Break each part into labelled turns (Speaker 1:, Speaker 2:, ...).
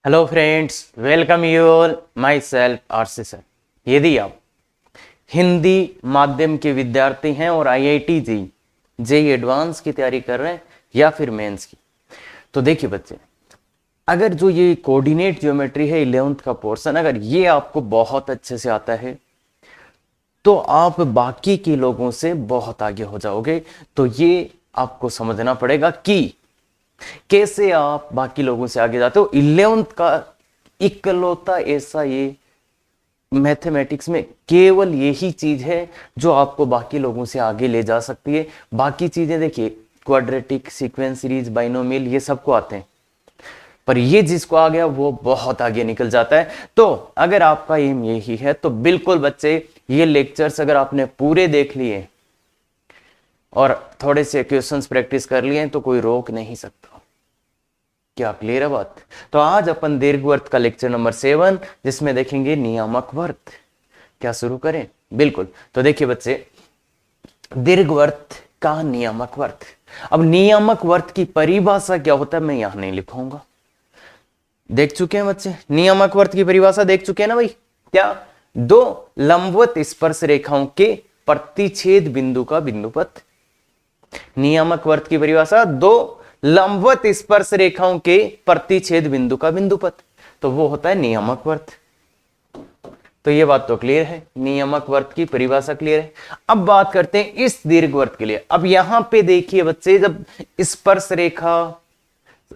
Speaker 1: Hello friends, welcome you all my self RC sir. यदि आप हिंदी माध्यम के विद्यार्थी हैं और आईआईटी जेईई एडवांस की तैयारी कर रहे हैं या फिर मेंस की, तो देखिए बच्चे, अगर जो ये कोऑर्डिनेट ज्योमेट्री है 11th का पोर्शन, अगर ये आपको बहुत अच्छे से आता है तो आप बाकी के लोगों से बहुत आगे हो जाओगे। तो ये आपको समझना पड़ेगा कि कैसे आप बाकी लोगों से आगे जाते हो। 11th का इकलौता ऐसा ये मैथमेटिक्स में केवल यही चीज है जो आपको बाकी लोगों से आगे ले जा सकती है। बाकी चीजें देखिए, क्वाड्रेटिक, सीक्वेंस सीरीज, बाइनोमियल, ये सबको आते हैं, पर ये जिसको आ गया वो बहुत आगे निकल जाता है। तो अगर आपका एम यही है तो बिल्कुल बच्चे, ये लेक्चर्स अगर आपने पूरे देख लिए और थोड़े से क्वेश्चंस प्रैक्टिस कर लिए तो कोई रोक नहीं सकता। क्या क्लियर है बात? तो आज अपन दीर्घवृत्त का लेक्चर नंबर 7, जिसमें देखेंगे नियामक वर्त। क्या शुरू करें? बिल्कुल। तो देखिए बच्चे, दीर्घवृत्त का नियामक वर्त। अब नियामक वर्त की परिभाषा क्या होता है मैं यहां नहीं लिखूंगा, देख चुके हैं बच्चे। नियामक वर्त की परिभाषा देख चुके हैं ना भाई। क्या? दो लंबवत स्पर्श रेखाओं के प्रतिच्छेद बिंदु का बिंदुपथ। नियामक वर्त की परिभाषा, दो लंबवत स्पर्श रेखाओं के प्रतिच्छेद बिंदु का बिंदुपथ, तो वो होता है नियामक वर्त। तो ये बात तो क्लियर है, नियामक वर्त की परिभाषा क्लियर है। अब बात करते हैं इस दीर्घवृत्त के लिए। अब यहां पे देखिए बच्चे, जब स्पर्श रेखा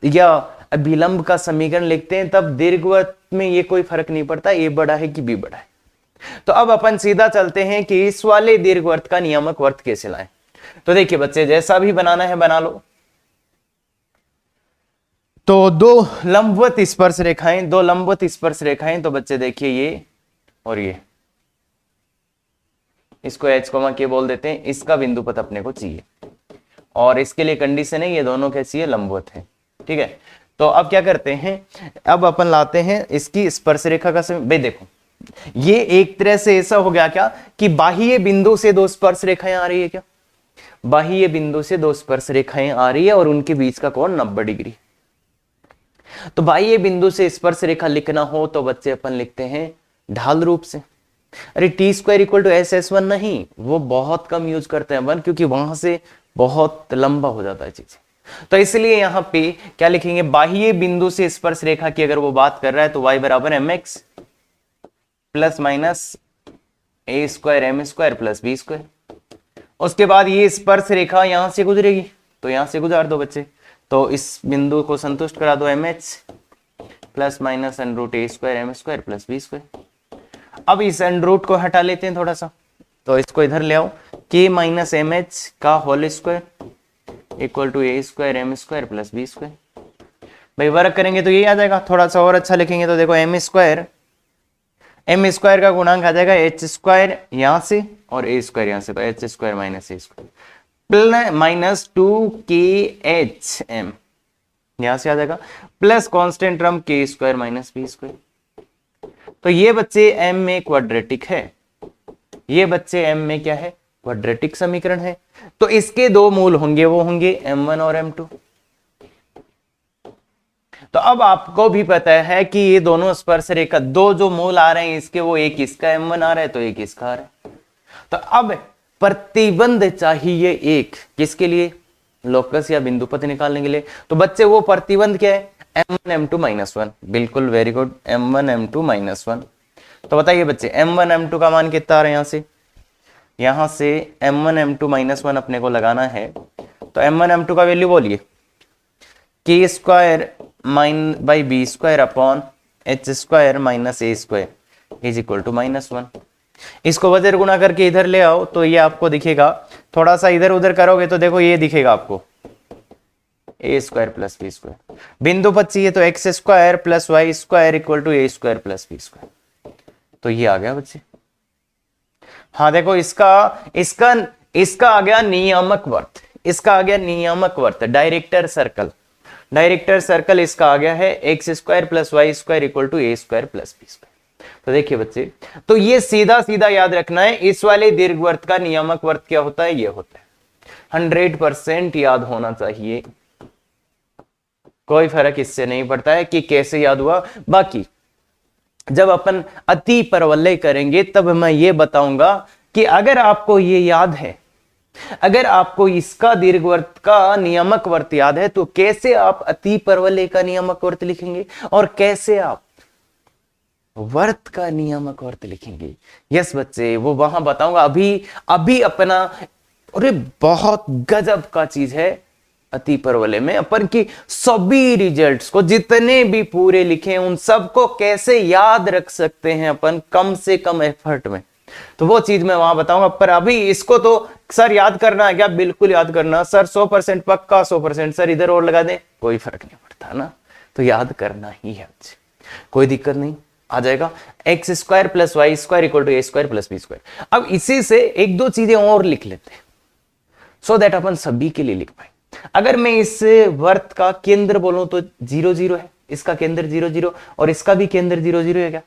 Speaker 1: या अभिलंब का समीकरण लिखते हैं तब दीर्घवृत्त में ये कोई फर्क नहीं पड़ता ए बड़ा है कि बी बड़ा है। तो अब अपन सीधा चलते हैं कि इस वाले दीर्घवृत्त का नियामक वर्त कैसे लाएं। तो देखिए बच्चे, जैसा भी बनाना है बना लो। तो दो लंबवत स्पर्श रेखाएं, तो बच्चे देखिए ये और ये, इसको एच कोमा के बोल देते हैं। इसका बिंदुपथ अपने को चाहिए और इसके लिए कंडीशन है ये दोनों कैसी है, लंबवत है। ठीक है। तो अब क्या करते हैं, अब अपन लाते हैं इसकी स्पर्श रेखा का भाई देखो, ये एक तरह से ऐसा हो गया क्या कि बाह्य बिंदु से दो स्पर्श रेखाएं आ रही है। क्या बाह्य बिंदु से दो स्पर्श रेखाएं आ रही है और उनके बीच का कोण 90 डिग्री। तो बाह्य बिंदु से स्पर्श रेखा लिखना हो तो बच्चे अपन लिखते हैं ढाल रूप से। अरे T²=SS1 नहीं, वो बहुत कम यूज करते हैं वन, क्योंकि वहां से बहुत लंबा हो जाता है चीज। तो इसलिए यहां पे क्या लिखेंगे, बाह्य बिंदु से स्पर्श रेखा की अगर वो बात कर रहा है तो y बराबर mx plus minus a²m² plus b²। उसके बाद ये स्पर्श रेखा यहां से गुजरेगी तो यहां से गुजार दो बच्चे, तो इस बिंदु को संतुष्ट करा दो, mh plus minus √a²m² plus b²। अब इस अंडरूट को हटा लेते हैं थोड़ा सा, तो इसको इधर ले आओ, k माइनस एम एच का whole square equal to a²m² plus b²। भाई वर्क करेंगे तो यही आ जाएगा। थोड़ा सा और अच्छा लिखेंगे तो देखो m² का गुणांक आ जाएगा h² यहां से और a² यहां से, तो h² minus a² plus minus 2khm यहां से आ जाएगा, plus constant term k² minus b²। तो ये बच्चे m में क्वाड्रेटिक है, ये बच्चे m में क्या है, क्वाड्रेटिक समीकरण है। तो इसके दो मूल होंगे, वो होंगे m1 और m2। तो अब आपको भी पता है कि ये दोनों स्पर्श रेखा, दो जो मूल आ रहे हैं इसके, वो एक इसका m1 आ रहा है तो एक इसका आ रहा है। तो अब प्रतिबंध चाहिए एक, किसके लिए, लोकस या बिंदुपथ निकालने के लिए। तो बच्चे वो प्रतिबंध क्या है, m1 m2 -1। बिल्कुल, वेरी गुड, m1 m2 -1। तो बताइए बच्चे, m1 m2 का मान कितना आ रहा है, यहां से m1 m2 -1 अपने को लगाना है। तो m1 m2 का वैल्यू बोलिए, k² by b² upon h² minus a² is equal to -1। इसको वजर गुणा करके इधर ले आओ तो ये आपको दिखेगा, थोड़ा सा इधर उधर करोगे तो देखो ये दिखेगा आपको a² प्लस b²। बिंदुपथ चाहिए तो x² plus y² equal to a² plus b²। तो ये आ गया बच्चे। हाँ देखो, इसका आ गया नियामक वर्त, इसका आ गया नियामक वर्त, डायरेक्टर सर्कल इसका आ गया है x² plus y² equal to a² plus b²। तो देखिए बच्चे, तो ये सीधा सीधा याद रखना है, इस वाले दीर्घवृत्त का नियामक वर्त क्या होता है, ये होता है। 100% याद होना चाहिए। कोई फर्क इससे नहीं पड़ता है कि कैसे याद हुआ। बाकी जब अपन अति परवलय करेंगे तब मैं ये बताऊंगा कि अगर आपको ये याद है, अगर आपको इसका दीर्घवर्त का नियामक वर्त याद है, तो कैसे आप अति परवलय का नियामक वर्त लिखेंगे और कैसे आप वर्त का नियामक वर्त लिखेंगे। यस बच्चे, वो वहां बताऊंगा। अभी अपना, अरे बहुत गजब का चीज है अति परवलय में, अपन की सभी रिजल्ट्स को जितने भी पूरे लिखे उन सबको कैसे याद रख सकते हैं अपन कम से कम एफर्ट में, तो वो चीज मैं वहां बताऊंगा। पर अभी इसको तो सर याद करना है क्या? बिल्कुल याद करना सर, 100% पक्का 100%। सर इधर और लगा दें, कोई फर्क नहीं पड़ता ना, तो याद करना ही है, कोई दिक्कत नहीं, आ जाएगा। X square plus y square equal to a square plus b square. अब इसी से एक दो चीजें और लिख लेते हैं सो दैट अपन सभी के लिए लिख पाए। अगर मैं इस वर्त का केंद्र बोलूं तो 0 0 है, इसका केंद्र 0 0 और इसका भी केंद्र 0 0 है क्या?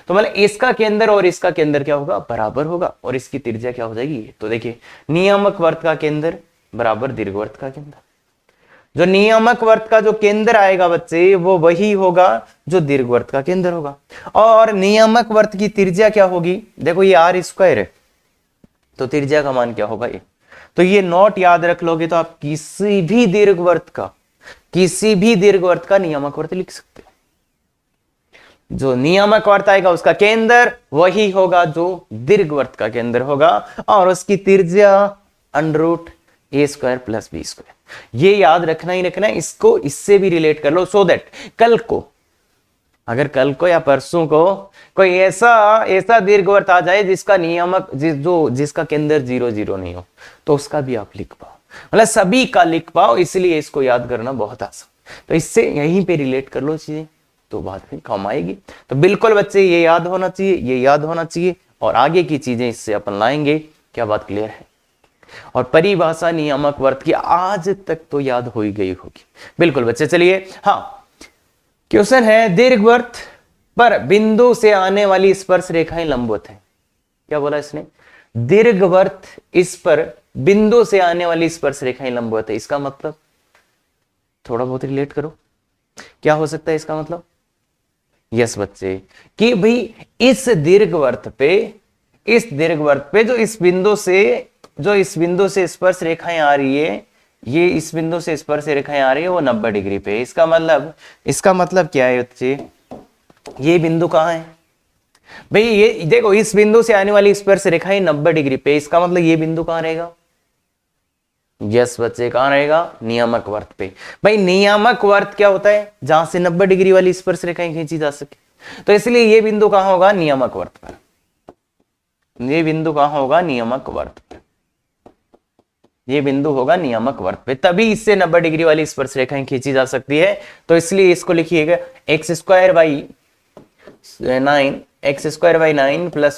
Speaker 1: तो मतलब इसका केंद्र और इसका केंद्र क्या होगा? बराबर होगा। और इसकी त्रिज्या क्या हो जाएगी? तो देखिए, नियामक वर्त का केंद्र बराबर दीर्घवर्त का केंद्र। जो नियामक वर्त का जो केंद्र आएगा बच्चे, वो वही होगा जो दीर्घवर्त का केंद्र होगा। और नियामक वर्त की त्रिज्या क्या होगी? देखो ये आर स्क्वायर है, तो त्रिज्या का मान क्या होगा? ये। तो ये नोट याद रख लोगे तो आप किसी भी दीर्घवर्त का नियामक वर्त लिख सकते हो। जो नियामक वर्त आएगा उसका केंद्र वही होगा जो दीर्घवर्त का केंद्र होगा, और उसकी त्रिज्या √a² + b²। ये याद रखना ही रखना है। इसको इससे भी रिलेट कर लो सो दैट कल को या परसों को कोई ऐसा दीर्घवर्त आ जाए जिसका नियामक जिसका केंद्र 0 0 नहीं हो, तो उसका भी आप लिख पाओ, मतलब सभी का लिख पाओ। इसलिए इसको याद करना बहुत आसान। तो इससे यहीं पे रिलेट कर लो चीजें, तो बात में काम आएगी। तो बिल्कुल बच्चे ये याद होना चाहिए, और आगे की चीजें इससे अपन लाएंगे। क्या बात क्लियर है? और परिभाषा नियामक वर्त की आज तक तो याद हो ही गई होगी। बिल्कुल बच्चे, चलिए हाँ, क्वेश्चन है, दीर्घवर्त पर बिंदु से आने वाली स्पर्श रेखाएं लंबवत है। क्या बोला इसने? दीर्घवर्त इस पर बिंदु से आने वाली स्पर्श रेखाएं लंबवत है। इसका मतलब थोड़ा बहुत रिलेट करो, क्या हो सकता है इसका मतलब? यस बच्चे, कि भाई इस दीर्घवर्त पे जो इस बिंदु से स्पर्श रेखाएं आ रही है, ये इस बिंदु से स्पर्श रेखाएं आ रही है वो 90 डिग्री पे। इसका मतलब क्या है बच्चे? ये बिंदु कहां है भाई? ये देखो, इस बिंदु से आने वाली स्पर्श रेखाएं 90 डिग्री पे। इसका मतलब ये बिंदु कहां रहेगा? यस बच्चे, कहां रहेगा? नियामक वर्त पे। भाई नियामक वर्त क्या होता है? जहां से 90 डिग्री वाली स्पर्श रेखाएं खींची जा सके। तो इसलिए ये बिंदु कहां होगा? नियामक वर्त पर। ये बिंदु कहां होगा? नियामक वर्त पर। ये बिंदु होगा नियामक वर्त पे, तभी इससे 90 डिग्री वाली स्पर्श रेखाएं खींची जा सकती है। तो इसलिए इसको लिखिएगा x² / 9 +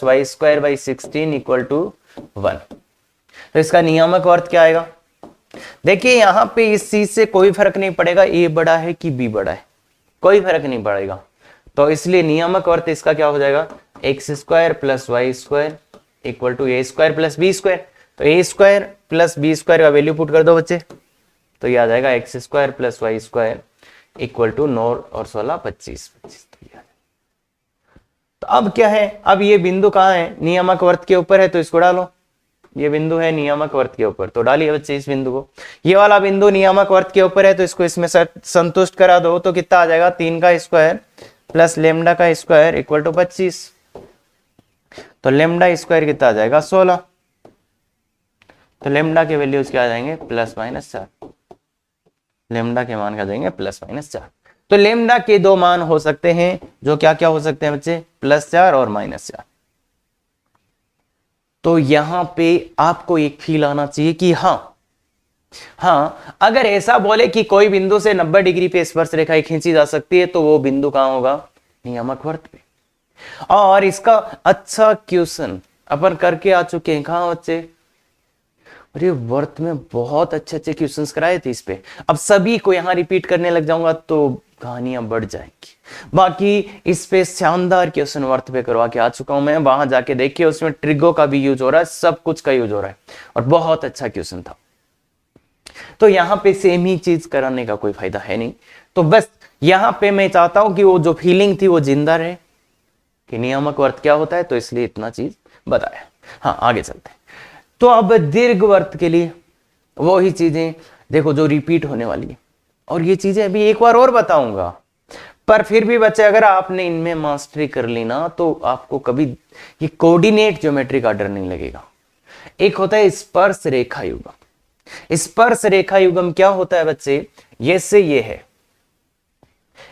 Speaker 1: y² / 16 = 1। तो इसका नियामक वर्त क्या आएगा? देखिए यहां पे इस चीज से कोई फर्क नहीं पड़ेगा ए बड़ा है कि बी बड़ा है, कोई फर्क नहीं पड़ेगा। तो इसलिए नियामक वर्त इसका क्या हो जाएगा? x² + y² = a² + b²। तो a² + b² का वैल्यू पुट कर दो बच्चे, तो ये आ जाएगा x² + y² = 9 और 16 25। तो अब क्या है? अब ये बिंदु कहां है? नियामक वर्त के ऊपर है, तो इसको डालो। ये बिंदु है नियामक वर्त के ऊपर, तो डालिए बच्चे इस बिंदु को। ये वाला बिंदु नियामक वर्त के ऊपर है, तो इसको इसमें संतुष्ट करा दो। तो कितना आ जाएगा? 3 का स्क्वायर प्लस लेमडा का स्क्वायर इक्वल टू 25। तो लेमडा स्क्वायर कितना आ जाएगा? 16। तो लेमडा के वैल्यूज क्या आ जाएंगे? +-4। लेमडा के मान क्या जाएंगे? +-4। तो लेमडा के दो मान हो सकते हैं, जो क्या क्या हो सकते हैं बच्चे? +4 और -4। तो यहां पे आपको एक फील आना चाहिए कि हाँ, अगर ऐसा बोले कि कोई बिंदु से 90 डिग्री पे स्पर्श रेखाएं खींची जा सकती है, तो वो बिंदु कहां होगा? नियामक वर्त पे। और इसका अच्छा क्वेश्चन अपन करके आ चुके हैं। कहां बच्चे? अरे वर्त में बहुत अच्छे अच्छे क्वेश्चंस कराए थे इस पे। अब सभी को यहां रिपीट करने लग जाऊंगा तो कहानियां बढ़ जाएंगी। बाकी इस पे शानदार क्वेश्चन वर्त पे करवा के आ चुका हूं मैं, वहां जाके देखिए, उसमें ट्रिगो का भी यूज हो रहा है, सब कुछ का यूज हो रहा है, और बहुत अच्छा क्वेश्चन था। तो यहां पे सेम ही चीज कराने का कोई फायदा है नहीं। तो बस यहां पे मैं चाहता हूं कि वो जो फीलिंग थी वो जिंदा रहे कि नियामक वर्त क्या होता है, तो इसलिए इतना चीज बताया। हाँ, आगे चलते हैं। तो अब दीर्घ वर्त के लिए वो ही चीजें देखो जो रिपीट होने वाली है, और ये चीजें अभी एक बार और बताऊंगा, पर फिर भी बच्चे अगर आपने इनमें मास्टरी कर ली ना तो आपको कभी ये कोऑर्डिनेट ज्योमेट्री का डर नहीं लगेगा। एक होता है स्पर्श रेखा युगम। स्पर्श रेखा युगम क्या होता है बच्चे, ये से ये है,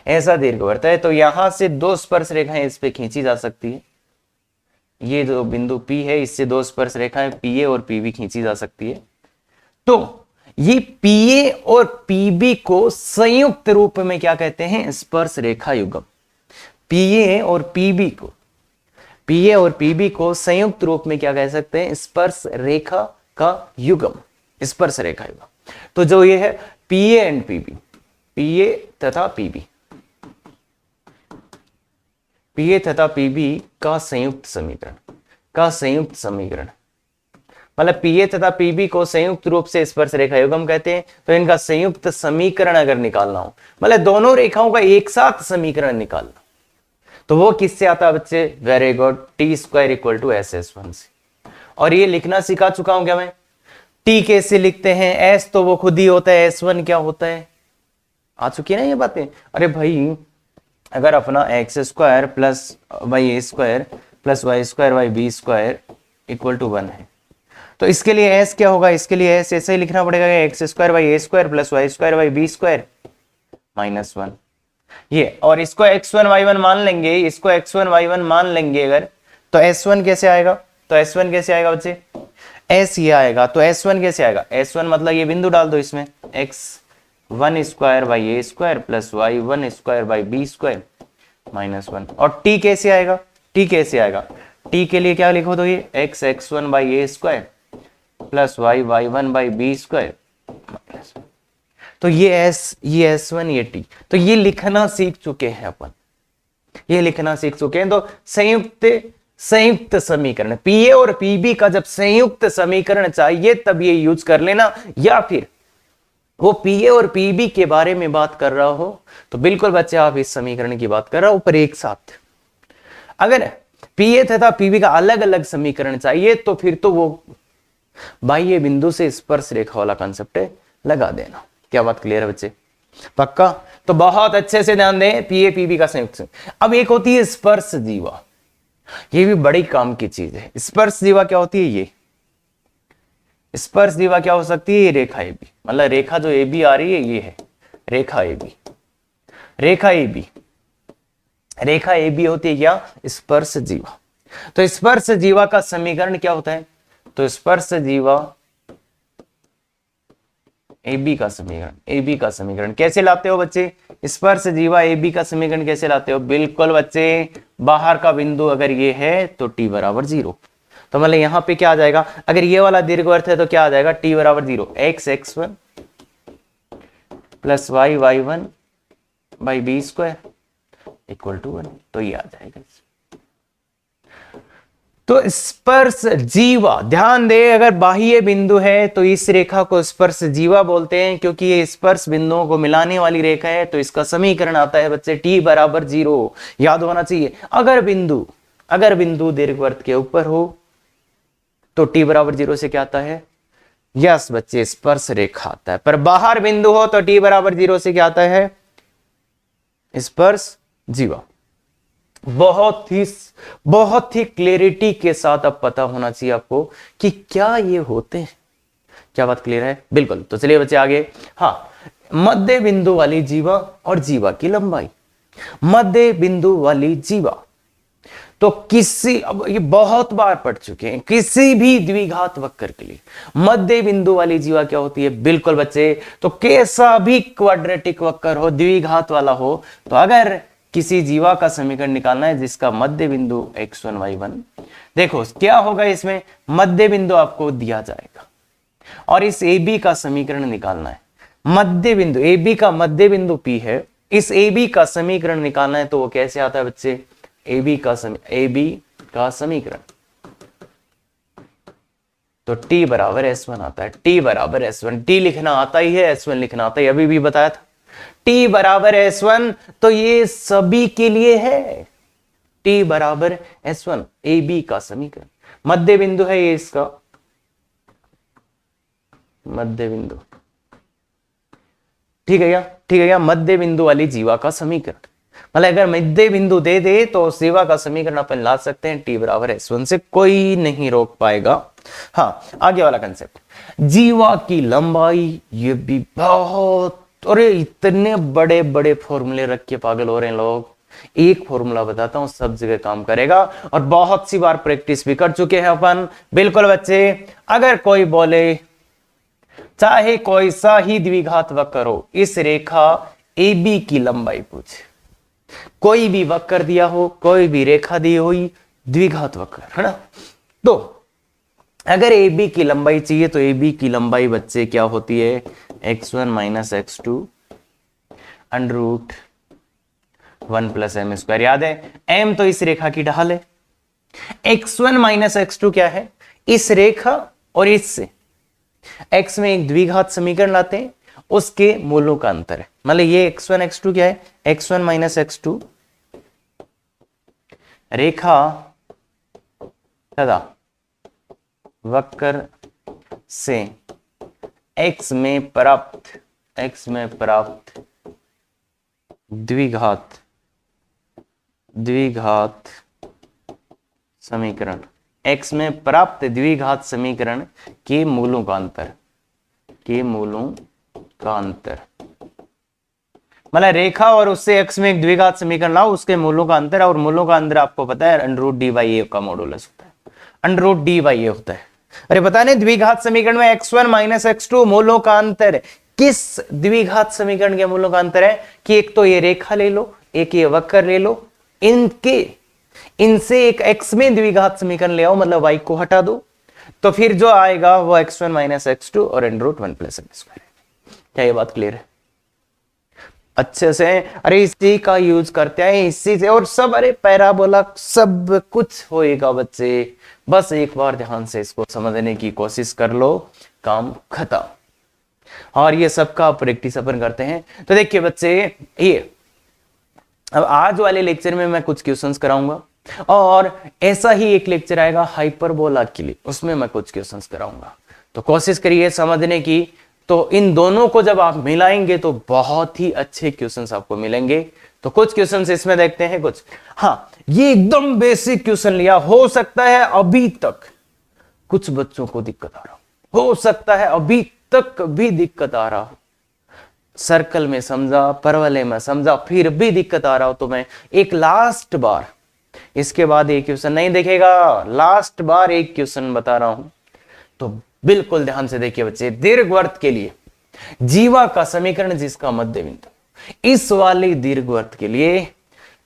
Speaker 1: ऐसा दीर्घवृत्त है, तो यहां से दो स्पर्श रेखाएं इस पे खींची जा सकती है। ये जो बिंदु P है, इससे दो स्पर्श रेखाएं PA और PB खींची जा सकती है। तो ये PA और PB को संयुक्त रूप में क्या कहते हैं, स्पर्श रेखा युगम। PA और PB को संयुक्त रूप में क्या कह सकते हैं, स्पर्श रेखा का युगम, स्पर्श रेखा युगम। तो जो ये है PA एंड PB, PA तथा PB, PA तथा PB का संयुक्त समीकरण, मतलब PA तथा PB को संयुक्त रूप से स्पर्श रेखा युगम कहते हैं। तो इनका संयुक्त समीकरण अगर निकालना हो, मतलब दोनों रेखाओं का एक साथ समीकरण निकालना, तो वो किससे आता है बच्चे, वेरी गुड, T² = SS1 से। और ये लिखना सिखा चुका हूं क्या मैं, T कैसे लिखते हैं, S तो वो खुद ही होता है, S1 क्या होता है, आ चुकी है ना ये बातें। अरे भाई अगर अपना x² + y² + y² b² = 1 है, तो इसके लिए s क्या होगा, इसके लिए s ऐसे ही लिखना पड़ेगा, x² y² + y² b² -1 ये, और इसको x1 y1 मान लेंगे, इसको x1 y1 मान लेंगे अगर, तो s1 कैसे आएगा, तो s1 कैसे आएगा बच्चे, s ये आएगा, तो s1 कैसे आएगा, s1 मतलब ये बिंदु डाल दो इसमें, x1² y² + y1² b² -1, और t कैसे आएगा, t के लिए क्या लिखो, तो ये x1 a² + y1 b²। तो ये s1 ये t, तो ये लिखना सीख चुके हैं अपन, तो संयुक्त समीकरण PA और PB का जब संयुक्त समीकरण चाहिए तब ये यूज कर लेना, या फिर वो PA और PB के बारे में बात कर रहा हो तो बिल्कुल बच्चे आप इस समीकरण की बात कर रहा हो पर एक साथ। अगर PA तथा PB का अलग अलग समीकरण चाहिए तो फिर तो वो बाह्य बिंदु से स्पर्श रेखा वाला कंसेप्ट है, लगा देना। क्या बात क्लियर है बच्चे, पक्का? तो बहुत अच्छे से ध्यान दें, PA PB का संयुक्त। अब एक होती है स्पर्श जीवा, ये भी बड़ी काम की चीज है। स्पर्श जीवा क्या होती है, ये स्पर्श जीवा क्या हो सकती है, ये रेखा AB, मतलब रेखा जो AB आ रही है ये है रेखा AB। रेखा AB होती है क्या, स्पर्श जीवा। तो स्पर्श जीवा का समीकरण क्या होता है, तो स्पर्श जीवा AB का समीकरण कैसे लाते हो बच्चे, स्पर्श जीवा AB का समीकरण कैसे लाते हो, बिल्कुल बच्चे बाहर का बिंदु अगर ये है तो t = 0, तो मतलब यहां पे क्या आ जाएगा, अगर ये वाला दीर्घवृत्त है तो क्या आ जाएगा, t = 0, x1 + y1 b² = 1, तो ये आ जाएगा। तो स्पर्श जीवा, ध्यान दे, अगर बाह्य बिंदु है तो इस रेखा को स्पर्श जीवा बोलते हैं, क्योंकि ये स्पर्श बिंदुओं को मिलाने वाली रेखा है। तो इसका समीकरण आता है बच्चे t = 0, याद होना चाहिए। अगर बिंदु दीर्घवृत्त के ऊपर हो तो t = 0 से क्या आता है, यस बच्चे स्पर्श रेखा आता है, पर बाहर बिंदु हो तो t = 0 से क्या आता है, स्पर्श जीवा। बहुत ही क्लैरिटी के साथ अब पता होना चाहिए आपको कि क्या ये होते हैं। क्या बात क्लियर है, बिल्कुल। तो चलिए बच्चे आगे, हाँ, मध्य बिंदु वाली जीवा और जीवा की लंबाई। मध्य बिंदु वाली जीवा तो अब ये बहुत बार पढ़ चुके हैं, किसी भी द्विघात वक्र के लिए मध्य बिंदु वाली जीवा क्या होती है, बिल्कुल बच्चे, तो कैसा भी क्वाड्रेटिक वक्र हो, द्विघात वाला हो, तो अगर किसी जीवा का समीकरण निकालना है जिसका मध्य बिंदु x1 y1, देखो क्या होगा, इसमें मध्य बिंदु आपको दिया जाएगा और इस AB का समीकरण निकालना है। मध्य बिंदु AB का मध्य बिंदु P है, इस AB का समीकरण निकालना है, तो वो कैसे आता है बच्चे, AB का समीकरण, तो t = S1 आता है, t = S1, t लिखना आता ही है, S1 लिखना आता है, अभी भी बताया था। t बराबर S1, तो ये सभी के लिए है। t बराबर S1 ए बी का समीकरण, मध्य बिंदु है ये इसका मध्य बिंदु, ठीक है क्या, ठीक है क्या, मध्य बिंदु वाली जीवा का समीकरण। मतलब अगर मध्य बिंदु दे दे तो उस जीवा का समीकरण अपन ला सकते हैं t बराबर S1 से, कोई नहीं रोक पाएगा। हाँ, आगे वाला कंसेप्ट, जीवा की लंबाई, ये भी बहुत, अरे इतने बड़े बड़े फॉर्मूले रख के पागल हो रहे हैं लोग। एक फॉर्मूला बताता हूं, सब जगह काम करेगा और बहुत सी बार प्रैक्टिस भी कर चुके हैं अपन। बिल्कुल बच्चे, अगर कोई बोले चाहे कोई सा ही द्विघात वक्र हो, इस रेखा AB की लंबाई पूछे, कोई भी वक्र दिया हो, कोई भी रेखा दी हुई, द्विघात वक्र है ना, तो अगर AB की लंबाई चाहिए तो AB की लंबाई बच्चे क्या होती है, x1 minus x2 under root 1 plus m square. याद है m तो इस रेखा की ढाल है, x1 माइनस x2 क्या है, इस रेखा और इससे x में एक द्विघात समीकरण लाते हैं, उसके मूलों का अंतर है। मतलब ये x1 x2 क्या है, x1 माइनस x2 रेखा तथा वक्र से x में प्राप्त द्विघात समीकरण, x में प्राप्त द्विघात समीकरण के मूलों का अंतर, मतलब रेखा और उससे x में एक द्विघात समीकरण लाओ, उसके मूलों का अंतर, और मूलों का अंतर आपको पता है अंडर रूट डी बाई ए का मॉडुलस होता है, अंडर रूट डी बाई ए होता है। अरे पता नहीं, द्विघात समीकरण में x1 माइनस x2 मूलों का अंतर, किस द्विघात समीकरण के मूलों का अंतर है कि एक तो ये रेखा ले लो, एक ये वक्र ले लो, इनसे एक x में द्विघात समीकरण ले आओ, मतलब y को हटा दो, तो फिर जो आएगा वो x1 माइनस x2 और under root 1 plus m square. क्या ये बात क्लियर है अच्छे से? अरे इसी का यूज करते हैं, इसी से, और सब, अरे पैराबोला सब कुछ होएगा बच्चे, बस एक बार ध्यान से इसको समझने की कोशिश कर लो, काम खत्म। और ये सबका प्रैक्टिस अपन करते हैं। तो देखिए बच्चे, ये अब आज वाले लेक्चर में मैं कुछ क्वेश्चंस कराऊंगा, और ऐसा ही एक लेक्चर आएगा हाइपरबोला के लिए, उसमें मैं कुछ क्वेश्चंस कराऊंगा। तो कोशिश करिए समझने की। तो इन दोनों को जब आप मिलाएंगे तो बहुत ही अच्छे क्वेश्चंस आपको मिलेंगे। तो कुछ क्वेश्चंस इसमें देखते हैं कुछ। हाँ, ये एकदम बेसिक क्वेश्चन लिया, हो सकता है अभी तक कुछ बच्चों को दिक्कत आ रहा हो सकता है अभी तक भी दिक्कत आ रहा हो, सर्कल में समझा, परवलय में समझा, फिर भी दिक्कत आ रहा हो, तो मैं एक लास्ट बार, इसके बाद एक क्वेश्चन नहीं देखेगा, लास्ट बार एक क्वेश्चन बता रहा हूं, तो बिल्कुल ध्यान से देखिए बच्चे। दीर्घवृत्त के लिए जीवा का समीकरण जिसका मध्य बिंदु, इस वाले दीर्घवृत्त के लिए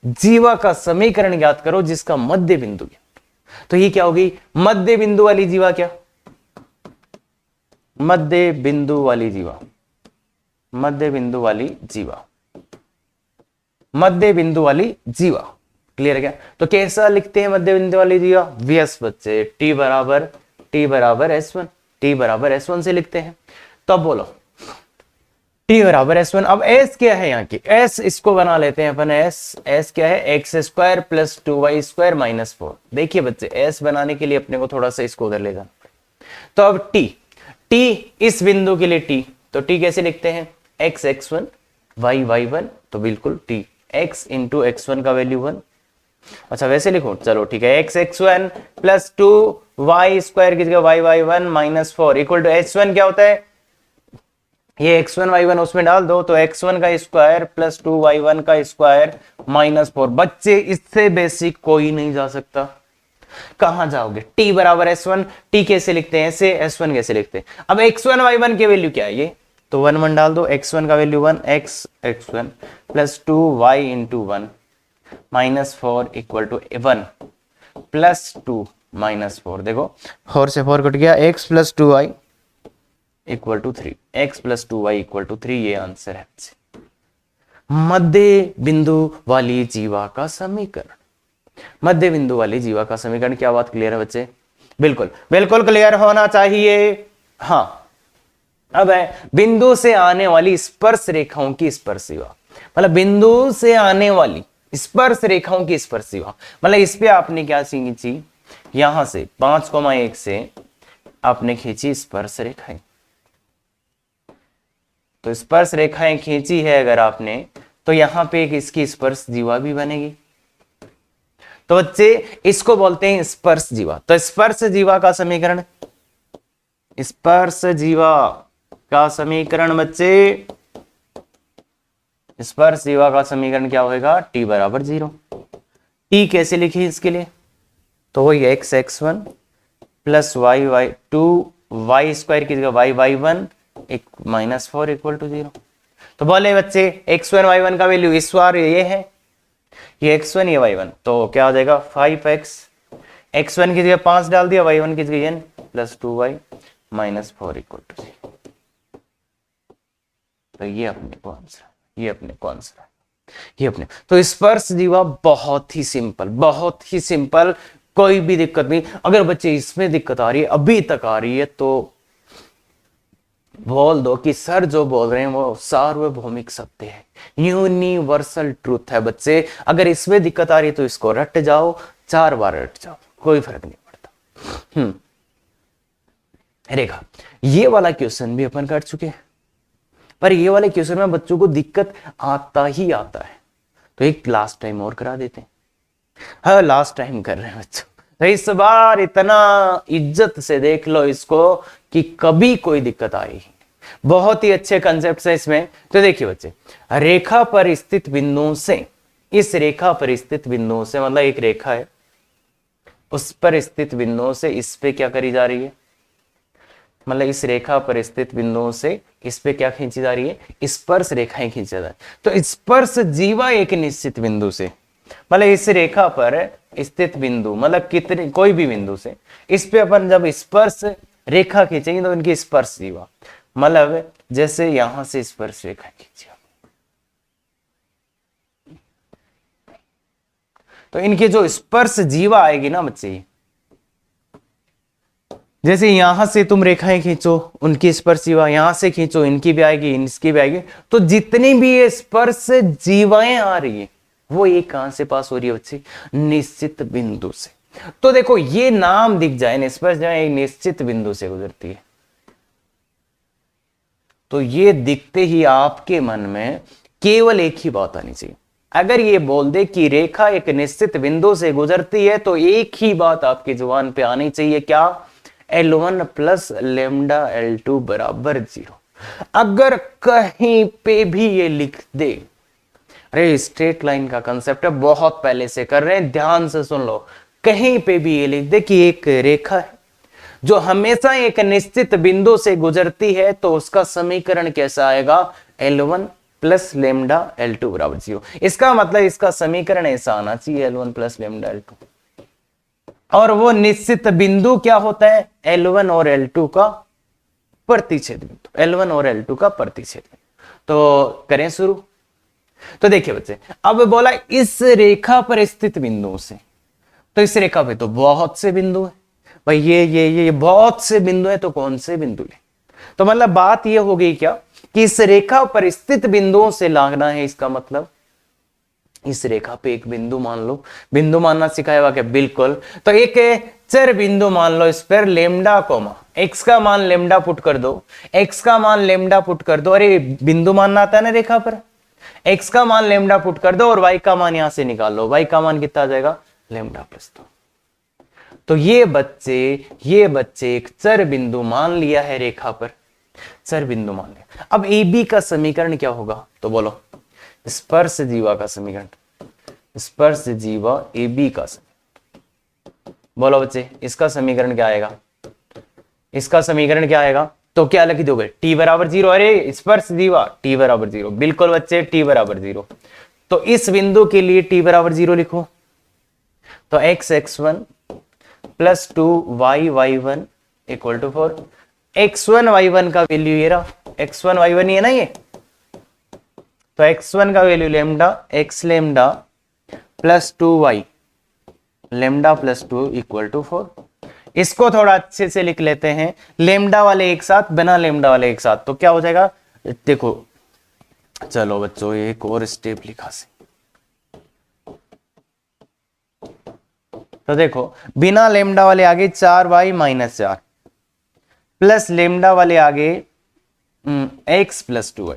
Speaker 1: जीवा का समीकरण ज्ञात करो जिसका मध्य बिंदु। तो ये क्या होगी, मध्य बिंदु वाली जीवा, क्या मध्य बिंदु वाली जीवा, मध्य बिंदु वाली जीवा, मध्य बिंदु वाली जीवा, क्लियर है क्या? तो कैसा लिखते हैं मध्य बिंदु वाली जीवा? व्यस बच्चे, टी बराबर S1, टी बराबर S1 से लिखते हैं। तो अब बोलो टी बराबर S1। अब S क्या है यहाँ की? S इसको बना लेते हैं अपन, S क्या है, x square plus 2y square minus 4। देखिए बच्चे, S बनाने के लिए अपने को थोड़ा सा इसको उधर ले जाना। तो अब T इस बिंदु के लिए T, तो T कैसे लिखते हैं, x x1 y y1, तो बिल्कुल T x इंटू x1 का वैल्यू 1। अच्छा वैसे लिखो, चलो ठीक है, x x1 plus 2y square की जगह y y1 minus 4 equal to h1 क्या होता है, ये x1 y1 उसमें डाल दो, तो x1 का स्क्वायर प्लस 2y1 का स्क्वायर माइनस 4। बच्चे इससे बेसिक कोई नहीं जा सकता, कहां जाओगे? t बराबर S1, t कैसे लिखते हैं ऐसे, S1 कैसे लिखते हैं? अब x1 y1 की वैल्यू क्या है ये, तो 1 1 डाल दो, x1 का value 1, x x1 plus 2y into 1 minus 4 equal to 1 plus 2 minus 4। देखो 4 से 4 कट गया, x plus 2y equal to 3, x plus 2y equal to 3, ये आंसर है मध्य बिंदु वाली जीवा का समीकरण। मध्य बिंदु वाली जीवा का समीकरण। क्या बात क्लियर है बच्चे? बिल्कुल बिल्कुल क्लियर होना चाहिए। हाँ अब है बिंदु से आने वाली स्पर्श रेखाओं की स्पर्शिवा, मतलब बिंदु से आने वाली स्पर्श रेखाओं की स्पर्शिवा, मतलब इस पे आपने क्या खींची, यहां से 5,1 से आपने खींची स्पर्श रेखाएं। तो स्पर्श रेखाएं खींची है अगर आपने, तो यहां पे एक इसकी स्पर्श जीवा भी बनेगी। तो बच्चे इसको बोलते हैं स्पर्श जीवा। तो स्पर्श जीवा का समीकरण, स्पर्श जीवा का समीकरण बच्चे, स्पर्श जीवा का समीकरण क्या होगा, t बराबर 0। t कैसे लिखे इसके लिए, तो वही x(x1) plus y(y2), y square की जगह y(y1) -4 इक्वल टू 0। तो बोले बच्चे x1 y1 का वैल्यू इस बार ये है, ये x1 ये y1, तो क्या हो जाएगा 5x, x1 की जगह 5 डाल दिया, y1 की जगह n plus 2y -4 equal to 0। तो ये अपने को आंसर, ये अपने को आंसर है, ये अपने। तो स्पर्श जीवा बहुत ही सिंपल, बहुत ही सिंपल, कोई भी दिक्कत नहीं। अगर बच्चे इसमें दिक्कत आ रही है, अभी तक आ रही है, तो बोल दो कि सर जो बोल रहे हैं वो सार्वभौमिक सत्य है, यूनिवर्सल ट्रूथ है बच्चे। अगर इसमें दिक्कत आ रही है तो इसको रट जाओ, 4 बार रट जाओ, कोई फर्क नहीं पड़ता। रेखा, ये वाला क्वेश्चन भी अपन कर चुके हैं, पर ये वाले क्वेश्चन में बच्चों को दिक्कत आता ही आता है, तो एक लास्ट टाइम और करा देते हैं। हाँ लास्ट टाइम कर रहे हैं बच्चों, तो इस बार इतना इज्जत से देख लो इसको कि कभी कोई दिक्कत आई। बहुत ही अच्छे कंसेप्ट है इसमें। तो देखिए बच्चे, रेखा पर स्थित बिंदुओं से, इस रेखा पर स्थित बिंदुओं से, मतलब एक रेखा है उस पर स्थित बिंदुओं से इस पे क्या करी जा रही है, मतलब इस रेखा पर स्थित बिंदुओं से इस पे क्या खींची जा रही है, स्पर्श रेखाएं खींची जा रही है। तो स्पर्श जीवा एक निश्चित बिंदु से, मतलब इस रेखा पर स्थित बिंदु, मतलब कितने, कोई भी बिंदु से इस पे अपन जब स्पर्श रेखा खींचेंगे तो इनकी स्पर्श जीवा, मतलब जैसे यहां से स्पर्श रेखा खींची, तो इनकी जो स्पर्श जीवा आएगी ना बच्चे, जैसे यहां से तुम रेखाएं खींचो उनकी स्पर्श जीवा, यहां से खींचो इनकी भी आएगी, इनकी भी आएगी। तो जितनी भी ये स्पर्श जीवाएं आ रही है वो एक कहां से पास हो रही है बच्चे, निश्चित बिंदु से। तो देखो ये नाम दिख जाए, स्पर्श जो है एक निश्चित बिंदु से गुजरती है, तो ये दिखते ही आपके मन में केवल एक ही बात आनी चाहिए। अगर ये बोल दे कि रेखा एक निश्चित बिंदु से गुजरती है, तो एक ही बात आपकी जुबान पे आनी चाहिए, क्या, L1 प्लस लेमडा L2 बराबर 0। अगर कहीं पे भी ये लिख दे, अरे स्ट्रेट लाइन का कंसेप्ट है, बहुत पहले से कर रहे हैं, ध्यान से सुन लो, कहीं पे भी ये लिख दे कि एक रेखा है जो हमेशा एक निश्चित बिंदु से गुजरती है, तो उसका समीकरण कैसा आएगा, L1 प्लस लेमडा L2 बराबर 0। इसका मतलब इसका समीकरण ऐसा आना चाहिए, L1 प्लस लेमडा L2, और वो निश्चित बिंदु क्या होता है, L1 और L2 का प्रतिच्छेद बिंदु, L1 और L2 का प्रतिच्छेद बिंदु। तो करें शुरू। तो देखिए बच्चे, अब बोला इस रेखा पर स्थित बिंदुओं से, तो इस रेखा पे तो बहुत से बिंदु है भाई, ये बहुत से बिंदु है, तो कौन से बिंदु ले, तो मतलब बात ये हो गई क्या कि इस रेखा पर स्थित बिंदुओं से लागना है, इसका मतलब इस रेखा पे एक बिंदु मान लो, बिंदु मानना सिखाया हुआ क्या, बिल्कुल। तो एक चर बिंदु मान लो, इस पर लेमडा कोमा एक्स का मान लेमडा पुट कर दो, एक्स का मान लेमडा पुट कर दो, अरे बिंदु मानना आता है ना रेखा पर, एक्स का मान लेमडा पुट कर दो और वाई का मान यहां से निकाल लो, वाई का मान कितना आ जाएगा, लेमडा प्लस 2। तो ये बच्चे एक चर बिंदु मान लिया है रेखा पर, चर बिंदु मान लिया। अब ए बी का समीकरण क्या होगा, तो बोलो स्पर्श जीवा का समीकरण, स्पर्श जीवा ए बी का समीकरण, बोलो बच्चे इसका समीकरण क्या आएगा, इसका समीकरण क्या आएगा, तो क्या लिख दोगे, t बराबर 0, अरे स्पर्श जीवा t बराबर 0, बिल्कुल बच्चे t बराबर 0। तो इस बिंदु के लिए t बराबर 0 लिखो, तो x(x1) plus 2y(y1) equal to 4। x1 y1 का वैल्यू ये रहा, x1 y1 ही है ना ये, तो x1 का value lambda x lambda plus 2y lambda plus 2 equal to 4। इसको थोड़ा अच्छे से लिख लेते हैं, लेमडा वाले एक साथ, बिना लेमडा वाले एक साथ, तो क्या हो जाएगा देखो। चलो बच्चों एक और स्टेप लिखा से, तो देखो बिना लेमडा वाले आगे 4y-4 प्लस लेमडा वाले आगे x+2y।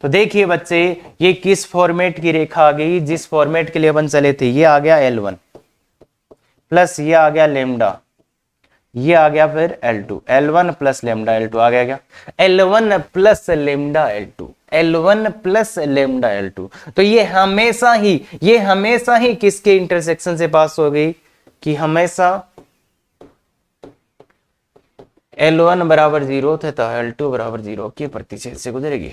Speaker 1: तो देखिए बच्चे ये किस फॉर्मेट की रेखा आ गई, जिस फॉर्मेट के लिए अपन चले थे। ये आ गया L1 प्लस ये आ गया लेमडा, ये आ गया फिर L2, L1 plus lambda L2 आ गया क्या, L1 plus lambda L2, L1 plus lambda L2। तो ये हमेशा ही किसके इंटरसेक्शन से पास हो गई, कि हमेशा L1 बराबर 0 तथा L2 बराबर 0 के प्रतिच्छेद से गुजरेगी,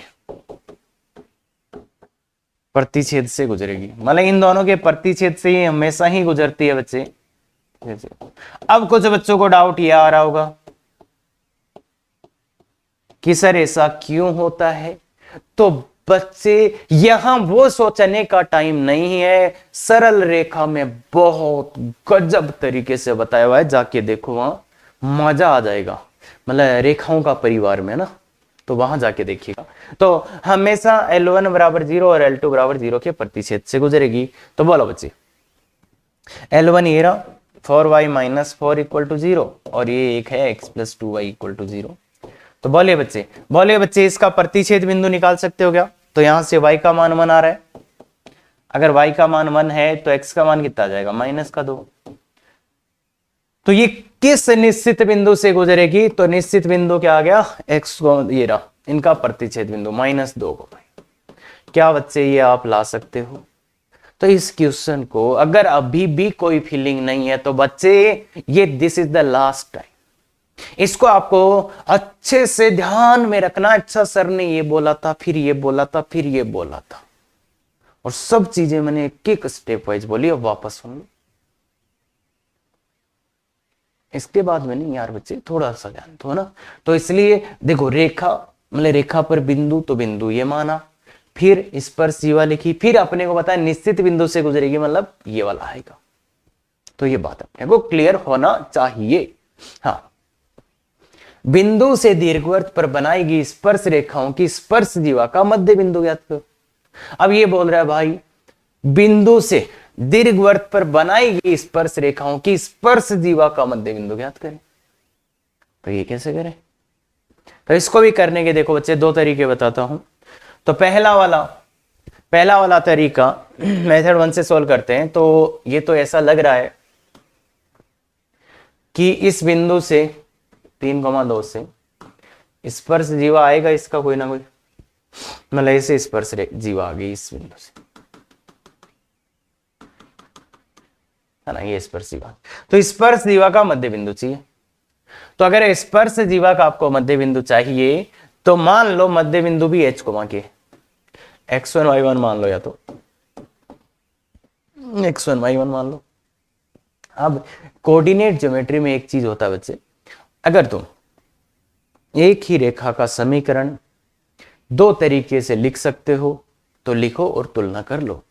Speaker 1: प्रतिच्छेद से गुजरेगी, मतलब इन दोनों के प्रतिच्छेद से ही हमेशा ही गुजरती है बच्चे। अब कुछ बच्चों को डाउट ये आ रहा होगा कि सर ऐसा क्यों होता है, तो बच्चे यहां वो सोचने का टाइम नहीं है, सरल रेखा में बहुत गजब तरीके से बताया हुआ है, जाके देखो वहां मजा आ जाएगा, मतलब रेखाओं का परिवार में ना, तो वहां जाके देखिएगा। तो हमेशा L1 बराबर 0 और L2 बराबर 0 के प्रतिच्छेद से गुजरेगी। तो बोलो बच्चे L1 ये रहा 4y-4 = 0 और ये एक है x+2y = 0। तो बोलिए बच्चे इसका प्रतिच्छेद बिंदु निकाल सकते हो क्या। तो यहां से y का मान 1 आ रहा है, अगर y का मान 1 है तो x का मान कितना आ जाएगा -2। तो ये किस निश्चित बिंदु से गुजरेगी, तो निश्चित बिंदु क्या आ गया x को, ये रहा इनका प्रतिच्छेद बिंदु -2 को। क्या बच्चे ये आप ला सकते हो। तो इस क्वेश्चन को अगर अभी भी कोई फीलिंग नहीं है तो बच्चे ये this is the last time, इसको आपको अच्छे से ध्यान में रखना। अच्छा सर ने ये बोला था, फिर ये बोला था, फिर ये बोला था, और सब चीजें मैंने एक एक स्टेप वाइज बोली, अब वापस सुन लो। इसके बाद में नहीं यार बच्चे थोड़ा सा ध्यान दो ना। तो इसलिए देखो रेखा, मतलब रेखा पर बिंदु, तो बिंदु ये माना, फिर स्पर्श जीवा लिखी, फिर अपने को बताया निश्चित बिंदु से गुजरेगी, मतलब ये वाला आएगा। तो ये बात अपने को क्लियर होना चाहिए। हाँ, बिंदु से दीर्घवृत्त पर बनाई गई स्पर्श रेखाओं की स्पर्श जीवा का मध्य बिंदु ज्ञात करो। अब ये बोल रहा है भाई बिंदु से दीर्घवृत्त पर बनाई गई स्पर्श रेखाओं की स्पर्श जीवा का मध्य बिंदु ज्ञात करें। तो ये कैसे करें, तो इसको भी करने के देखो बच्चे दो तरीके बताता हूं। तो पहला वाला तरीका मेथड 1 से सॉल्व करते हैं। तो ये तो ऐसा लग रहा है कि इस बिंदु से 3,2 से स्पर्श जीवा आएगा इसका कोई ना कोई, मतलब ऐसे स्पर्श जीवा आ गई इस बिंदु से, है ना, ये स्पर्श जीवा। तो स्पर्श जीवा का मध्य बिंदु चाहिए। तो अगर स्पर्श जीवा का आपको मध्य बिंदु चाहिए तो मान लो मध्य बिंदु भी h को के x1 y1 मान लो, या तो x1 y1 मान लो। अब कोऑर्डिनेट ज्योमेट्री में एक चीज होता है बच्चे, अगर तुम एक ही रेखा का समीकरण दो तरीके से लिख सकते हो तो लिखो और तुलना कर लो,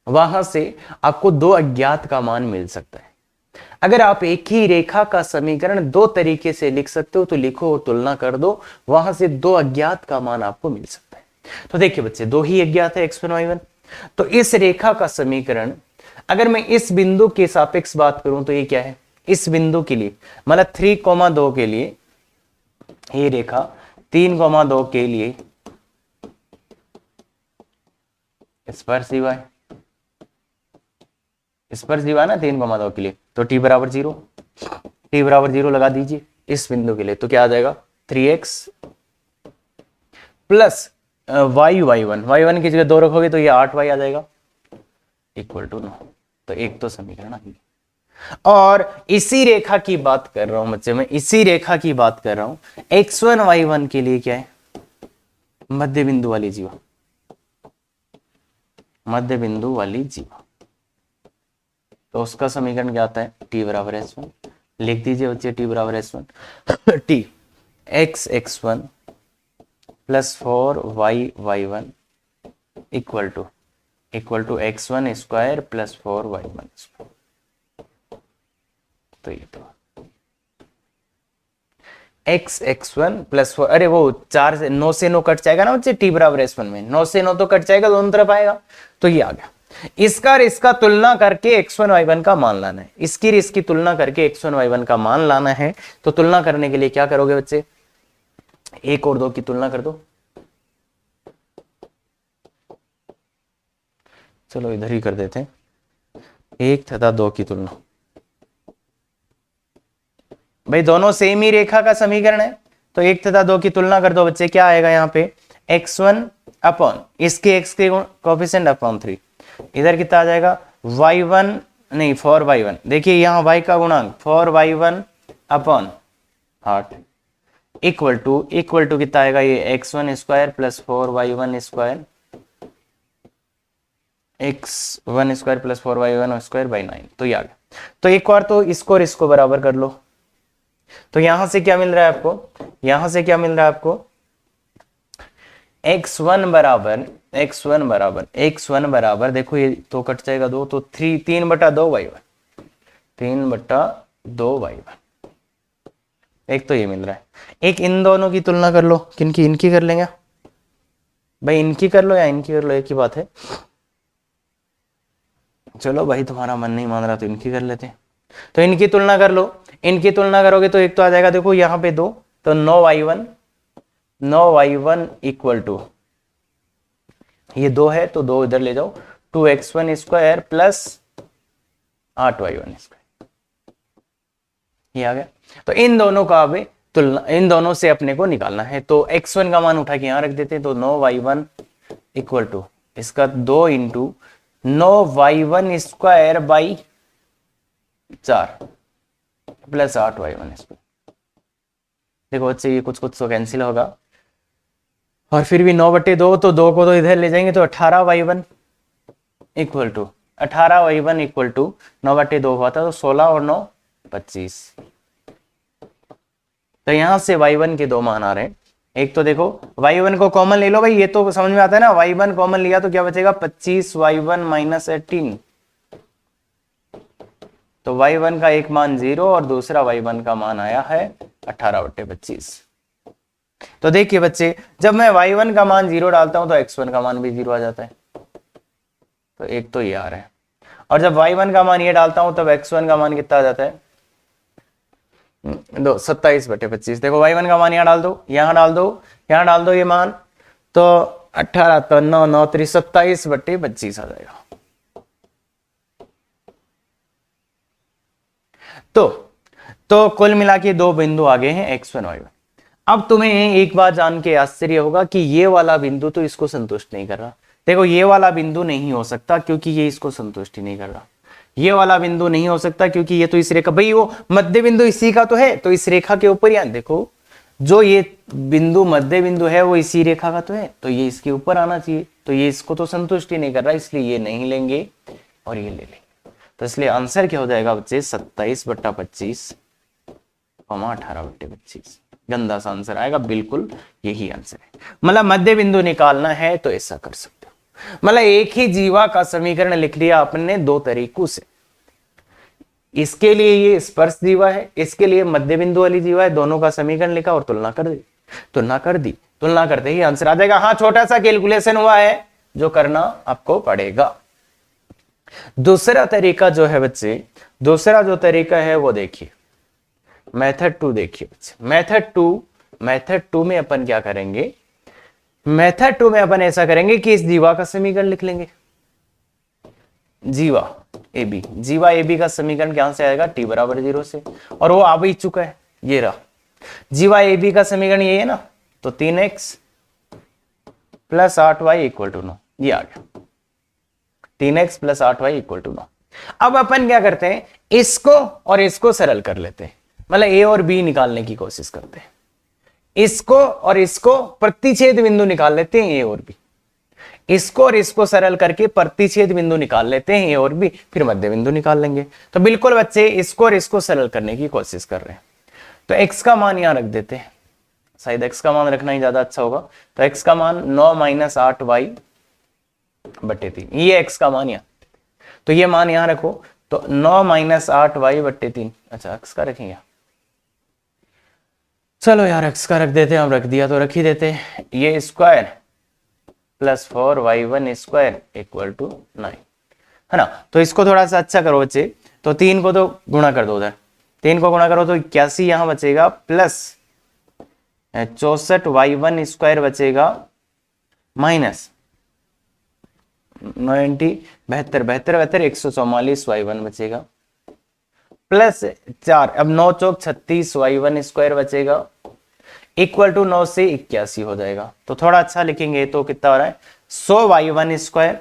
Speaker 1: वहां से आपको दो अज्ञात का मान मिल सकता है। अगर आप एक ही रेखा का समीकरण दो तरीके से लिख सकते हो तो लिखो और तुलना कर दो, वहां से दो अज्ञात का मान आपको मिल सकता है। तो देखिए बच्चे दो ही अज्ञात है x1 y1। तो इस रेखा का समीकरण अगर मैं इस बिंदु के सापेक्ष बात करूं तो ये क्या है, इस बिंदु के लिए मतलब 3,2 के लिए ये रेखा 3,2 के लिए स्पर्श जीवा है, स्पर्श जीवा ना 3,2 के लिए। तो t बराबर 0, t बराबर 0 लगा दीजिए इस बिंदु के लिए। तो क्या आ जाएगा 3x प्लस y1 की जगह 2 रखोगे तो ये 8y आ जाएगा इक्वल टू 9। तो एक तो समीकरण आ गया। और इसी रेखा की बात कर रहा हूं बच्चे, मैं इसी रेखा की बात कर रहा हूं x1 y1 के लिए क्या है, मध्य बिंदु वाली जीवा, मध्य बिंदु वाली जीवा। तो उसका समीकरण क्या आता है, t बराबर s1। लिख दीजिए बच्चे t बराबर s1 t x1 plus 4y1 equal to x1 square plus 4y1 square. तो ये तो x(x1 + 4), अरे वो 4 से 9 से 9 कट जाएगा ना बच्चे, t बराबर s1 में 9 से 9 तो कट जाएगा, दोनों तरफ आएगा, तो ये आ गया। इसका और इसका तुलना करके x1 y1 का मान लाना है, इसकी और इसकी तुलना करके x1 y1 का मान लाना है। तो तुलना करने के लिए क्या करोगे बच्चे, 1 और 2 की तुलना कर दो। चलो इधर ही कर देते हैं, 1 तथा 2 की तुलना। भाई दोनों सेम ही रेखा का समीकरण है, तो 1 तथा 2 की तुलना कर दो बच्चे। क्या आएगा यहाँ पे, x1 अपॉन इसके x के कोफिशिएंट अपॉन 3, इधर कितना आ जाएगा y1 नहीं 4y1, देखिए यहाँ y का गुणांक 4y1 अपॉन 8 इक्वल टू कितना आएगा, ये x1 square plus 4y1 square, x1 square plus 4y1 square by 9। तो ये आ गया। तो एक बार तो इसको और इसको बराबर कर लो, तो यहां से क्या मिल रहा है आपको, यहां से क्या मिल रहा है आपको, x1 बराबर देखो ये तो कट जाएगा 2, तो 3/2y1, 3/2y1। एक तो ये मिल रहा है। एक इन दोनों की तुलना कर लो, किनकी, इनकी कर लेंगे भाई, इनकी कर लो या इनकी कर लो, एक ही बात है। चलो भाई तुम्हारा मन नहीं मान रहा तो इनकी कर लेते हैं। तो इनकी तुलना कर लो, इनकी तुलना करोगे तो एक तो आ जाएगा देखो यहाँ पे 2, तो 9y1 इक्वल टू, ये 2 है तो 2 इधर ले जाओ, 2x1 square plus 8y1 square, ये आ गया। तो इन दोनों का अब तुलना, इन दोनों से अपने को निकालना है, तो x1 का मान उठा के यहां रख देते हैं, तो 9y1 इक्वल टू इसका 2 into 9y1 square by 4 plus 8y1 square. देखो बच्चे ये कुछ कुछ तो कैंसिल होगा, और फिर भी 9/2, तो 2 को तो इधर ले जाएंगे, तो 18y1 इक्वल टू 9/2 हुआ था, तो 16 और 9 25। तो यहां से y1 के 2 मान आ रहे हैं। एक तो देखो y1 को कॉमन ले लो भाई, ये तो समझ में आता है ना, y1 कॉमन लिया तो क्या बचेगा 25y1 माइनस 18, तो y1 का एक मान 0 और दूसरा y1 का मान आया है 18/25। तो देखिए बच्चे, जब मैं y1 का मान 0 डालता हूं तो x1 का मान भी 0 आ जाता है, तो एक तो ये आ रहा है। और जब y1 का मान ये डालता हूं तब x1 का मान कितना आ जाता है, 27/25। देखो y1 का मान यहाँ डाल दो, यहाँ डाल दो, यहाँ डाल दो ये मान, तो 18 तो 9 9 3 27/25 आ जाएगा। तो कुल मिला के 2 बिंदु आगे हैं x1 y1। अब तुम्हें एक बात जान के आश्चर्य होगा कि ये वाला बिंदु तो इसको संतुष्ट नहीं कर रहा। देखो ये वाला बिंदु नहीं हो सकता क्योंकि ये इसको संतुष्ट ही नहीं कर रहा, ये वाला बिंदु नहीं हो सकता क्योंकि ये तो इस रेखा, भाई वो मध्य बिंदु इसी का तो है, तो इस रेखा के ऊपर ही देखो, जो ये बिंदु मध्य बिंदु है वो इसी रेखा का तो है, तो ये इसके ऊपर आना चाहिए, तो ये इसको तो संतुष्ट ही नहीं कर रहा, इसलिए ये नहीं लेंगे और ये ले लेंगे। तो इसलिए आंसर क्या हो जाएगा बच्चे, 27/25, 18/25। गंदा सा आंसर आएगा, बिल्कुल यही आंसर है। मतलब मध्य बिंदु निकालना है तो ऐसा कर सकते हो, मतलब एक ही जीवा का समीकरण लिख लिया आपने 2 तरीकों से। इसके लिए ये स्पर्श जीवा है, इसके लिए मध्य बिंदु वाली जीवा है, दोनों का समीकरण लिखा और तुलना कर दी, तुलना करते ही आंसर आ जाएगा। हाँ थोड़ा सा कैलकुलेशन हुआ है जो करना आपको पड़ेगा। दूसरा तरीका जो है बच्चे, दूसरा जो तरीका है वो देखिए, मेथड 2 देखिए बच्चे। मेथड 2 में अपन क्या करेंगे, मेथड 2 में अपन ऐसा करेंगे कि इस जीवा का समीकरण लिख लेंगे, जीवा ए बी का समीकरण कहां से आएगा, t बराबर 0 से, और वो आ भी चुका है, ये रहा जीवा ए बी का समीकरण, ये है ना, तो 3x plus 8y equal to 9, ये आ गया 3x plus 8y equal to 9। अब अपन क्या करते हैं, इसको और इसको सरल कर लेते हैं, मतलब a और b निकालने की कोशिश करते हैं, इसको और इसको प्रतिच्छेद बिंदु निकाल लेते हैं a और b, इसको और इसको सरल करके प्रतिच्छेद बिंदु निकाल लेते हैं a और b, फिर मध्य बिंदु निकाल लेंगे। तो बिल्कुल बच्चे इसको और इसको सरल करने की कोशिश कर रहे हैं, तो x का मान यहां रख देते हैं, शायद x का मान रखना ही ज्यादा अच्छा होगा, तो x का मान 9 माइनस 8y/3, ये x का मान यहां, तो ये मान यहां रखो, तो 9 माइनस 8y/3। अच्छा x का रखेंगे, चलो यार x का रख देते हैं, हम रख दिया तो रख ही देते हैं। ये square plus 4y1² equal to 9, है ना। तो इसको थोड़ा सा अच्छा करो बच्चे, तो 3 को तो गुणा कर दो उधर, 3 को गुणा करो तो 81 यहां बचेगा, प्लस 64y1² बचेगा, माइनस 90 72 144y1 बचेगा, प्लस 4, अब 9 चौक 36y1² बचेगा, इक्वल टू 9 से 81 हो जाएगा। तो थोड़ा अच्छा लिखेंगे तो कितना हो रहा है, 100y1²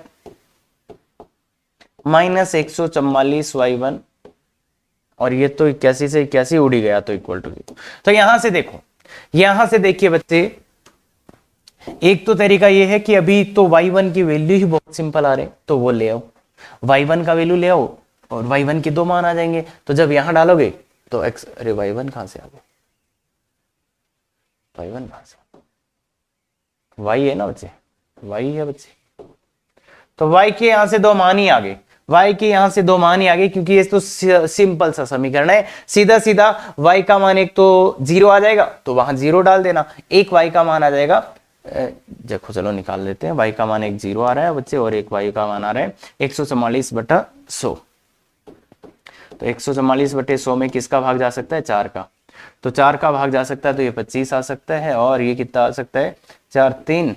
Speaker 1: माइनस 144y1, और ये तो 81 से 81 उड़ ही गया, तो इक्वल टू। तो यहां से देखो, यहां से देखिए बच्चे, एक तो तरीका ये है कि अभी तो y1 की वैल्यू ही बहुत सिंपल आ रहे, तो वो ले आओ, y1 का वैल्यू ले आओ और y1 के 2 मान आ जाएंगे। तो जब यहां डालोगे तो x, अरे y1 कहां से आ गया, y1 कहां से, y है ना बच्चे, y है बच्चे, तो y के यहां से 2 मान ही आ गए, y के यहां से 2 मान ही आ गए, क्योंकि ये तो सिंपल सा समीकरण है, सीधा सीधा y का मान एक तो 0 आ जाएगा, तो वहां 0 डाल देना, एक y का मान आ जाएगा, देखो चलो निकाल लेते हैं, y का मान एक 0 आ रहा है बच्चे, और एक y का मान आ रहा है 144/100। तो 144/100 में किसका भाग जा सकता है, 4 का, तो 4 का भाग जा सकता है, तो ये 25 आ सकता है, और ये कितना आ सकता है, 4 3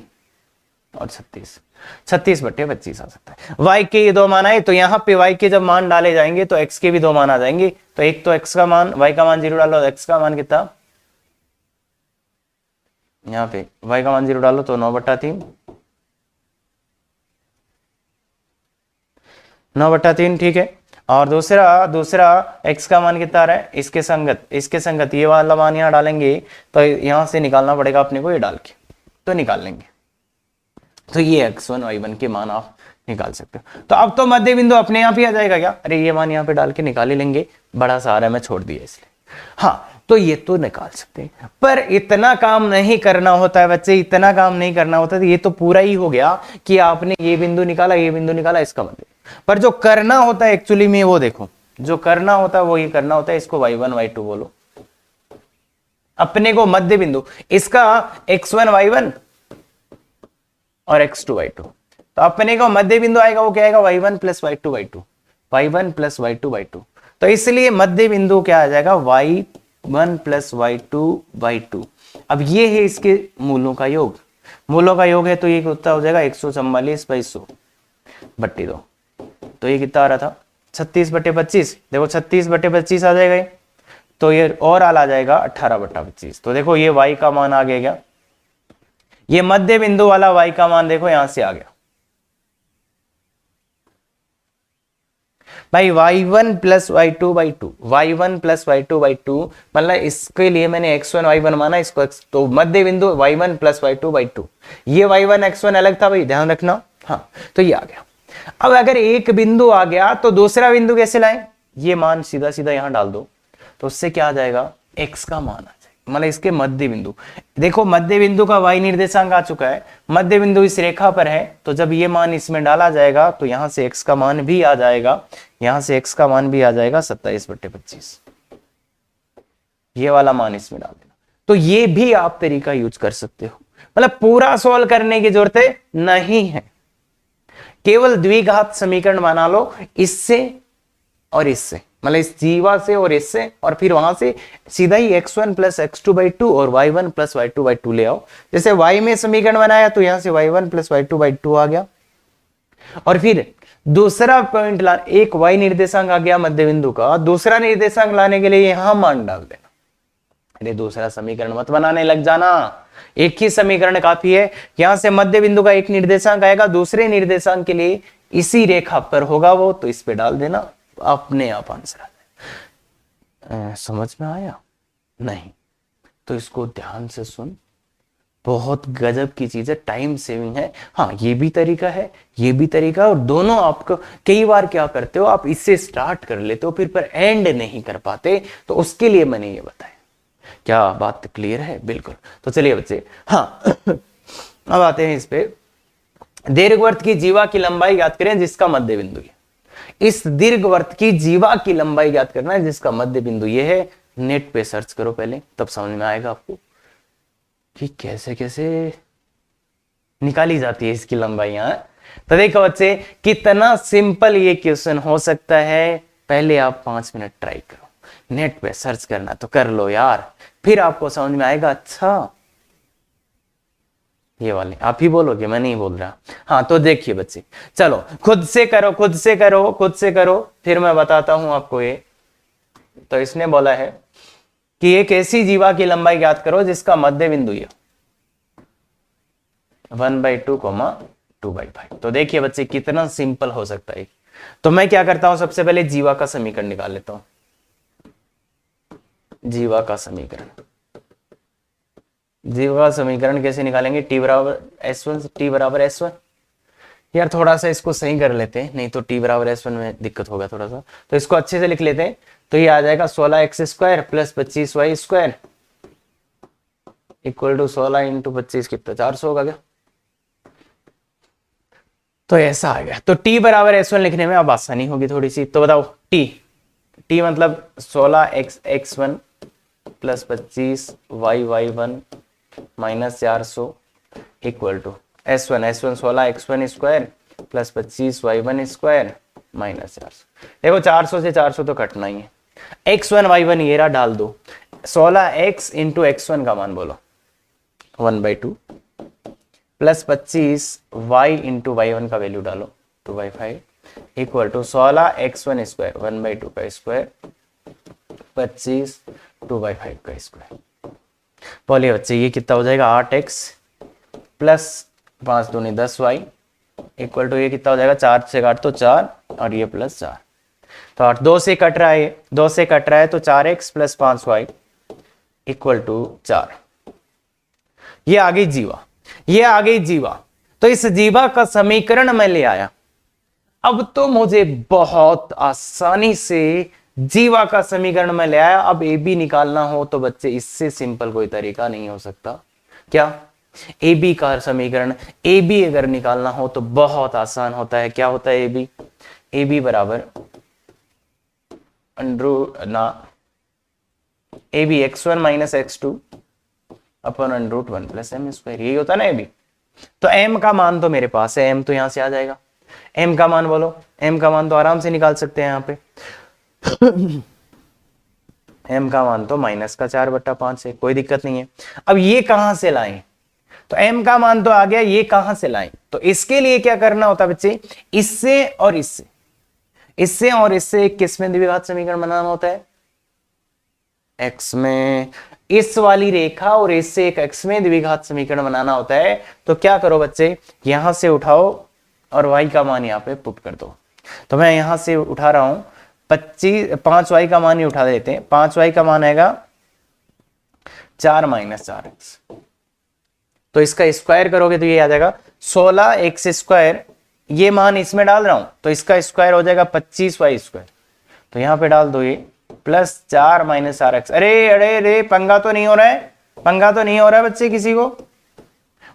Speaker 1: और 36, 36/25 आ सकता है। y के ये 2 मान आए, तो यहाँ पे y के जब मान डाले जाएंगे तो x के भी 2 मान आ जाएंगे, तो एक तो x का मान, y का मान 0 डालो, x का मान कितना, यहाँ पे y का मान 0 डालो तो 9/3, 9/3, ठीक है। और दूसरा x का मान कितना आ रहा है, इसके संगत ये वाला मान यहाँ डालेंगे, तो यहां से निकालना पड़ेगा अपने को, ये डाल के तो निकाल लेंगे, तो ये x1 y1 के मान आप निकाल सकते हो। तो अब तो मध्य बिंदु अपने आप ही आ जाएगा क्या, अरे ये मान यहाँ पे डाल के निकाल ही लेंगे, बड़ा सारा मैं छोड़ दिया इसलिए, हाँ तो ये तो निकाल सकते हैं, पर इतना काम नहीं करना होता है बच्चे, इतना काम नहीं करना होता, तो ये तो पूरा ही हो गया कि आपने ये बिंदु निकाला, ये बिंदु निकाला, इसका मतलब, पर जो करना होता है एक्चुअली में वो देखो, जो करना होता है वो ये करना होता है, इसको y1 y2 बोलो, अपने को मध्य बिंदु इसका x1 y1 और x2 y2, तो अपने को मध्य बिंदु आएगा, वो क्या आएगा, y1 plus y2 y2, y1 plus y2 y2, तो इसलिए मध्य बिंदु क्या आ जाएगा, y1 प्लस y2 y2। अब ये है इसके मूलों का योग, मूलों का योग है, तो ये कितना हो जाएगा, 144/100/2, तो ये कितना आ रहा था, 36/25, देखो 36/25 आ जाएगा ये, तो ये और आ जाएगा 18/25, तो देखो ये y का मान आ गया क्या, ये मध्य बिंदु वाला y का मान देखो यहां से आ गया भाई, y1 plus y2/2, y1 plus y2/2, मतलब इसके लिए मैंने x1 y1 माना, इसको तो मध्य बिंदु y1 प्लस y2/2, ये y1 x1 अलग था भाई, ध्यान रखना, हाँ तो ये आ गया। अब अगर एक बिंदु आ गया तो दूसरा बिंदु कैसे लाएं, ये मान सीधा सीधा यहां डाल दो, तो उससे क्या आ जाएगा, x का मान आ जाएगा, मतलब इसके मध्य बिंदु, देखो मध्य बिंदु का y निर्देशांक आ चुका है, मध्य बिंदु इस रेखा पर है, तो जब ये मान इसमें डाला जाएगा तो यहां से x का मान भी आ जाएगा, यहां से x का मान भी आ जाएगा 27/25, ये वाला मान इसमें डाल देना। तो ये भी आप तरीका यूज कर सकते हो, मतलब पूरा सॉल्व करने की जरूरत नहीं है, केवल द्विघात समीकरण बना लो इससे और इससे, मतलब इस जीवा से और इससे, और फिर वहां से सीधा ही x1 प्लस x2/2 और y1 प्लस y2/2 ले आओ। जैसे y में समीकरण बनाया तो यहां से y1 प्लस y2/2 आ गया, और फिर दूसरा पॉइंट ला, एक y निर्देशांक आ गया मध्य बिंदु का, दूसरा निर्देशांक लाने के लिए यहां मान डाल देना, अरे दूसरा समीकरण मत बनाने लग जाना, एक ही समीकरण काफी है। यहां से मध्य बिंदु का एक निर्देशांक आएगा, दूसरे निर्देशांक के लिए इसी रेखा पर होगा वो, तो इस पे डाल देना, अपने आप आंसर आ जाए। समझ में आया नहीं, तो इसको ध्यान से सुन, बहुत गजब की चीज है, टाइम सेविंग है। हाँ ये भी तरीका है, ये भी तरीका है, और दोनों आपको कई बार क्या करते हो आप, इससे स्टार्ट कर लेते हो फिर पर एंड नहीं कर पाते, तो उसके लिए मैंने ये बताया। क्या बात क्लियर है? बिल्कुल। तो चलिए बच्चे, हाँ अब आते हैं इस पे, दीर्घवृत्त की जीवा की लंबाई याद करें जिसका मध्य बिंदु है। इस दीर्घवृत्त की जीवा की लंबाई ज्ञात करना है जिसका मध्य बिंदु ये है। नेट पे सर्च करो पहले, तब समझ में आएगा आपको कि कैसे कैसे निकाली जाती है इसकी लंबाई। तो देखो बच्चे, कितना सिंपल ये क्वेश्चन हो सकता है। पहले आप 5 मिनट ट्राई करो, नेट पे सर्च करना तो कर लो यार, फिर आपको समझ में आएगा। अच्छा ये वाले आप ही बोलोगे, मैं नहीं बोल रहा। हाँ तो देखिए बच्चे, चलो खुद से करो, खुद से करो, खुद से करो, फिर मैं बताता हूं आपको ये। तो इसने बोला है कि एक ऐसी जीवा की लंबाई ज्ञात करो जिसका मध्य बिंदु ये 1/2, 2/5। तो देखिए बच्चे कितना सिंपल हो सकता है। तो मैं क्या करता हूं, सबसे पहले जीवा का समीकरण निकाल लेता हूं। जीवा का समीकरण, जीवा का समीकरण कैसे निकालेंगे? t बराबर s1, t बराबर s1। यार थोड़ा सा इसको सही कर लेते हैं, नहीं तो t बराबर s1 में दिक्कत होगा थोड़ा सा। तो इसको अच्छे से लिख लेते हैं। तो ये आ जाएगा 16x² plus 25y² equal to 16 into 25 कितना, 400 होगा क्या? तो ऐसा आ गया। तो t बराबर s1 लिखने में अब आसानी होगी थोड़ी सी। तो बताओ t मतलब 16x1 plus 25y1 minus 400 equal to s1 16x1² plus 25y1² minus 400। देखो 400 से 400 तो कटना ही है। x1 y1 ये रहा, डाल दो। 16x इंटू x1 का मान बोलो 1/2 प्लस 25y इंटू y1 का वैल्यू डालो 2/5 इक्वल टू 16x1² 1/2 का स्क्वायर 25 2/5 का स्क्वायर। बोलिए बच्चे ये कितना हो जाएगा? 8x प्लस 5 दूनी 10y इक्वल टू ये कितना हो जाएगा? 4 से काट तो 4 और ये प्लस 4। तो 8 2 से कट रहा है, 2 से कट रहा है तो 4x plus 5y equal to 4। ये आ गई जीवा, ये आ गई जीवा। तो इस जीवा का समीकरण मैं ले आया। अब तो मुझे बहुत आसानी से जीवा का समीकरण में ले आया। अब ए बी निकालना हो तो बच्चे इससे सिंपल कोई तरीका नहीं हो सकता। क्या? ए बी का समीकरण, ए बी अगर निकालना हो तो बहुत आसान होता है। क्या होता है ए बी? ए बी बराबर a b x1 minus x2 upon √1 plus m²। यही होता है ना ए बी। तो m का मान तो मेरे पास है, m तो यहां से आ जाएगा। m का मान बोलो, m का मान तो आराम से निकाल सकते हैं यहां पे। m का मान तो -4/5 है, कोई दिक्कत नहीं है। अब ये कहां से लाएं? तो m का मान तो आ गया, ये कहां से लाएं? तो इसके लिए क्या करना होता है बच्चे? इससे और इससे, इससे और इससे एक किस में द्विघात समीकरण बनाना होता है? x में। इस वाली रेखा और इससे एक x में द्विघात समीकरण बनाना होता है। तो क्या करो बच्चे, यहां से उठाओ और y का मान यहां पे पुट कर दो। तो मैं यहां से उठा रहा हूं 5y का मान ही उठा देते हैं। 5y का मान आएगा 4 - 4x। तो इसका स्क्वायर करोगे तो ये आ जाएगा 16x²। ये मान इसमें डाल रहा हूं तो इसका स्क्वायर हो जाएगा 25y²। तो यहां पे डाल दो ये प्लस 4 - 4x। अरे अरे अरे पंगा तो नहीं हो रहा है, पंगा तो नहीं हो रहा है बच्चे किसी को?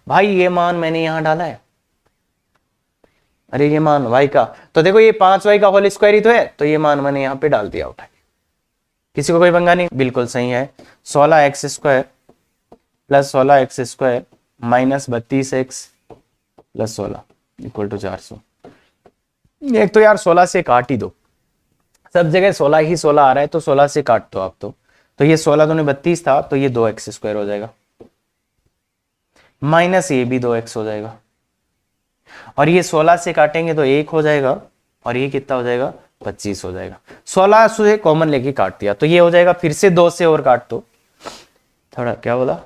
Speaker 1: भाई ये मान मैंने यहां डाला है, अरे ये मान y का, तो देखो ये 5y का होल स्क्वायर ही तो है। तो ये मान मैंने यहां पे डाल दिया उठा के। किसी को कोई पंगा नहीं? बिल्कुल सही है। 16x² plus 16x² minus 32x plus 16 equal to 400। एक तो यार 16 से काट ही दो, सब जगह 16 ही 16 आ रहा है तो 16 से काट दो आप। तो ये 16 दूनी 32 था तो ये 2x² हो जाएगा, माइनस ये भी 2x हो जाएगा। और ये 16 से काटेंगे तो 1 हो जाएगा और ये कितना हो जाएगा? 25 हो जाएगा। 16 से कॉमन लेके काट दिया तो ये हो जाएगा। फिर से 2 से और काट दो, थोड़ा क्या बोला,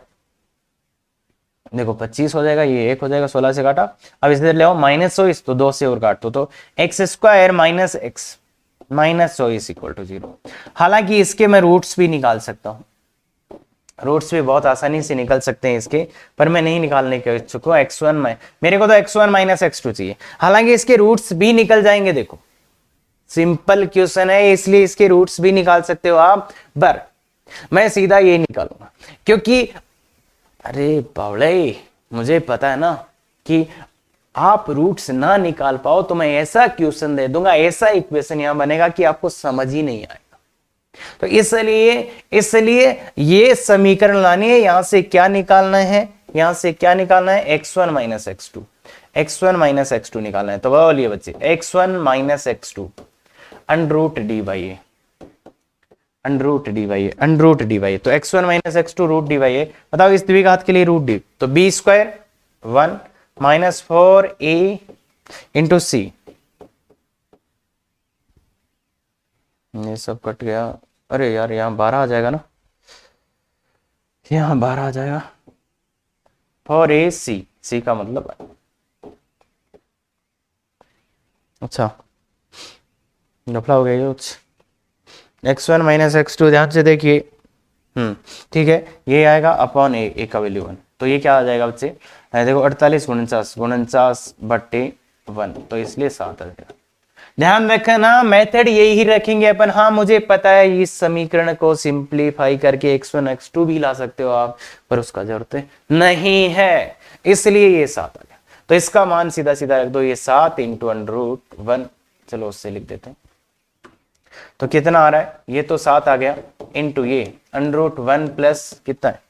Speaker 1: देखो 25 हो जाएगा, ये 1 हो जाएगा। 16 से काटा, अब इसे ले आओ -24 तो 2 से और काट दो तो x² minus x minus 24 equal to 0। हालांकि इसके मैं रूट्स भी निकाल सकता हूं, रूट्स भी बहुत आसानी से निकल सकते हैं इसके, पर मैं नहीं निकालने के इच्छुक हूं। x1 में मेरे को तो x1 माइनस x2 चाहिए। हालांकि इसके रूट्स भी निकल जाएंगे, देखो सिंपल क्वेश्चन है इसलिए इसके रूट्स भी निकाल सकते हो आप। पर मैं सीधा ये निकालूंगा क्योंकि अरे बावड़े मुझे पता है ना कि आप रूट्स ना निकाल पाओ तो मैं ऐसा क्वेश्चन दे दूंगा, ऐसा इक्वेशन यहां बनेगा कि आपको समझ ही नहीं आएगा। तो इसलिए ये समीकरण लानी है। यहां से क्या निकालना है, यहां से क्या निकालना है, x1 minus x2, x1 minus x2 निकालना है। तो बोलिए बच्चे, x1 minus x2 under root D by A, under root D by A, under root D by A. तो x1 minus x2 root D by A. बताओ इस द्विघात के लिए रूट डी, तो B square 1 minus 4a into C, ये सब कट गया। अरे यार यहाँ 12 आ जाएगा ना, यहाँ 12 आ जाएगा। 4ac, सी का मतलब है, अच्छा घपला हो गया ये। x1 माइनस x2 ध्यान से देखिए, ठीक है, ये आएगा अपॉन ए का वैल्यू 1। तो ये क्या आ जाएगा बच्चे, देखो 48 49 बट्टे 1, तो इसलिए 7 आ जाएगा। ध्यान रखना मेथड यही रखेंगे अपन। हाँ मुझे पता है इस समीकरण को सिंप्लीफाई करके x1 x2 भी ला सकते हो आप, पर उसका जरूरत नहीं है, इसलिए ये 7 आ गया। तो इसका मान सीधा सीधा रख दो, ये 7 इंटू अंडरूट 1, चलो उससे लिख देते हैं। तो कितना आ रहा है, ये तो 7 आ गया, इंटू ये अंडरूट 1 प्लस कितना है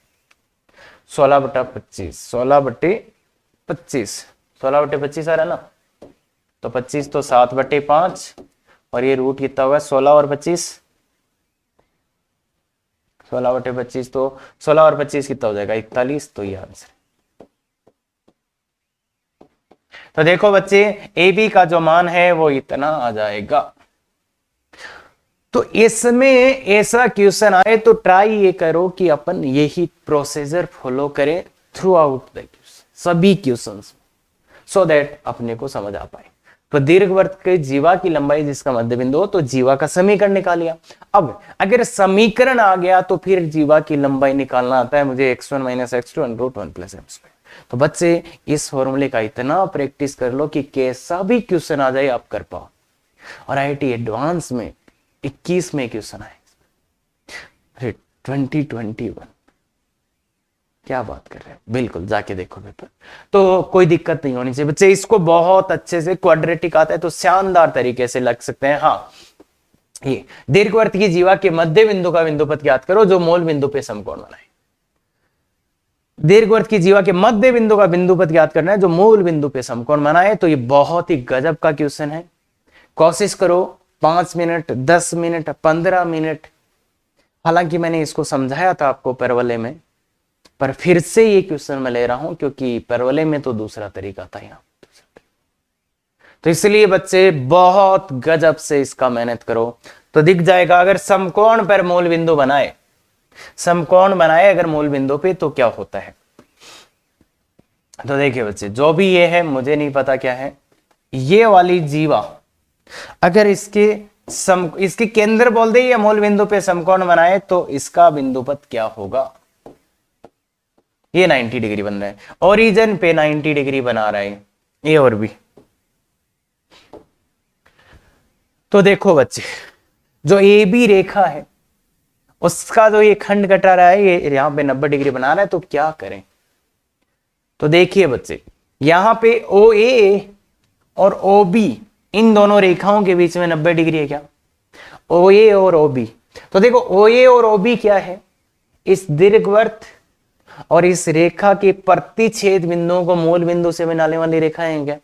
Speaker 1: 16 बटा 25, 16 बटे 25, 16 बटे 25 आ रहा है ना। तो 25 तो 7 बटे 5, और ये रूट कितना होगा 16 और 25, 16 बटे 25, तो 16 और 25 कितना हो जाएगा 41। तो ये आंसर। तो देखो बच्चे ए बी का जो मान है वो इतना आ जाएगा। तो इसमें ऐसा क्वेश्चन आए तो ट्राई ये करो कि अपन यही प्रोसीजर फॉलो करें थ्रू आउट द सभी क्वेश्चंस, सो दैट अपने को समझ आ पाए। तो दीर्घवृत्त के जीवा की लंबाई जिसका मध्य बिंदु हो, तो जीवा का समीकरण निकाल लिया। अब अगर समीकरण आ गया तो फिर जीवा की लंबाई निकालना आता है मुझे, x1 minus x2 under root 1 plus m square. तो बच्चे इस फॉर्मूले का इतना प्रैक्टिस कर लो कि कैसा भी क्वेश्चन आ जाए आप कर पाओ। और IIT एडवांस में 21 में क्वेश्चन आए, 2021, क्या बात कर रहे हैं, बिल्कुल जाके देखो पेपर। तो कोई दिक्कत नहीं होनी चाहिए बच्चे, इसको बहुत अच्छे से क्वाड्रेटिक आता है तो शानदार तरीके से लग सकते हैं। हाँ, ये दीर्घवृत्त की जीवा के मध्य बिंदु का बिंदुपथ ज्ञात करो जो मूल बिंदु पे समकोण बनाए। दीर्घवृत्त की जीवा के मध्य बिंदु का बिंदुपथ ज्ञात करना है जो मूल बिंदु पे समकोण बनाए। तो ये बहुत ही गजब का क्वेश्चन है, कोशिश करो 5 मिनट 10 मिनट 15 मिनट। हालांकि मैंने इसको समझाया था आपको परवले में, पर फिर से ये क्वेश्चन मैं ले रहा हूं क्योंकि परवले में तो दूसरा तरीका था, यहां तो इसलिए बच्चे बहुत गजब से इसका मेहनत करो तो दिख जाएगा। अगर समकोण पर मूल बिंदु बनाए, समकोण बनाए अगर मूल बिंदु पे, तो क्या होता है। तो देखिए बच्चे, जो भी ये है मुझे नहीं पता क्या है, ये वाली जीवा अगर इसके केंद्र बोल दे या मूल बिंदु पे समकोण बनाए तो इसका बिंदुपथ क्या होगा। ये 90 डिग्री बन रहा है, ओरिजिन पे 90 डिग्री बना रहा है ये और भी। तो देखो बच्चे, जो ए बी रेखा है उसका जो ये खंड कटा रहा है, ये यहां पे 90 डिग्री बना रहा है, तो क्या करें। तो देखिए बच्चे, यहां पे ओ ए और ओ बी, इन दोनों रेखाओं के बीच में 90 डिग्री है क्या, ओ ए और ओ बी। तो देखो ओ ए और ओ बी क्या है, इस दीर्घवृत्त और इस रेखा के प्रतिच्छेद बिंदुओं को मूल बिंदु से मिलाने वाली रेखाएं हैं क्या।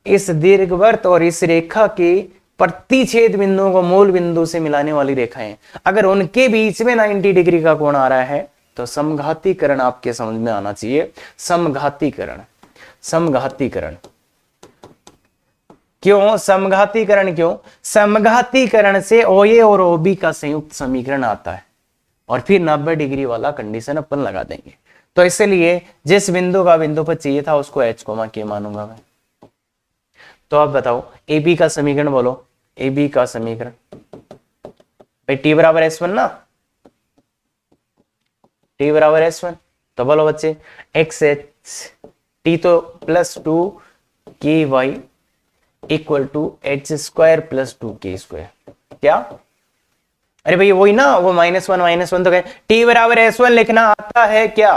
Speaker 1: इस दीर्घवृत्त और इस रेखा के प्रतिच्छेद बिंदुओं को मूल बिंदु से मिलाने वाली रेखाएं, अगर उनके बीच में 90 डिग्री का कोण आ रहा है तो समघातीकरण आपके समझ में आना चाहिए। समघातीकरण, समघातीकरण क्यों, समघातीकरण क्यों, समघातीकरण से ओ ए और ओ बी का संयुक्त समीकरण आता है और फिर 90 डिग्री वाला कंडीशन अपन लगा देंगे। तो इसलिए जिस बिंदु का बिंदुपथ चाहिए था उसको h, के मानूंगा मैं। तो आप बताओ ए बी का समीकरण बोलो, ए बी का समीकरण भाई t बराबर s1 ना, t बराबर s1। तो बोलो बच्चे x h t तो +2 k y equal to h square +2 k square. क्या, अरे भैया वही ना, वो -1 तो कहे t बराबर s1 लिखना आता है क्या,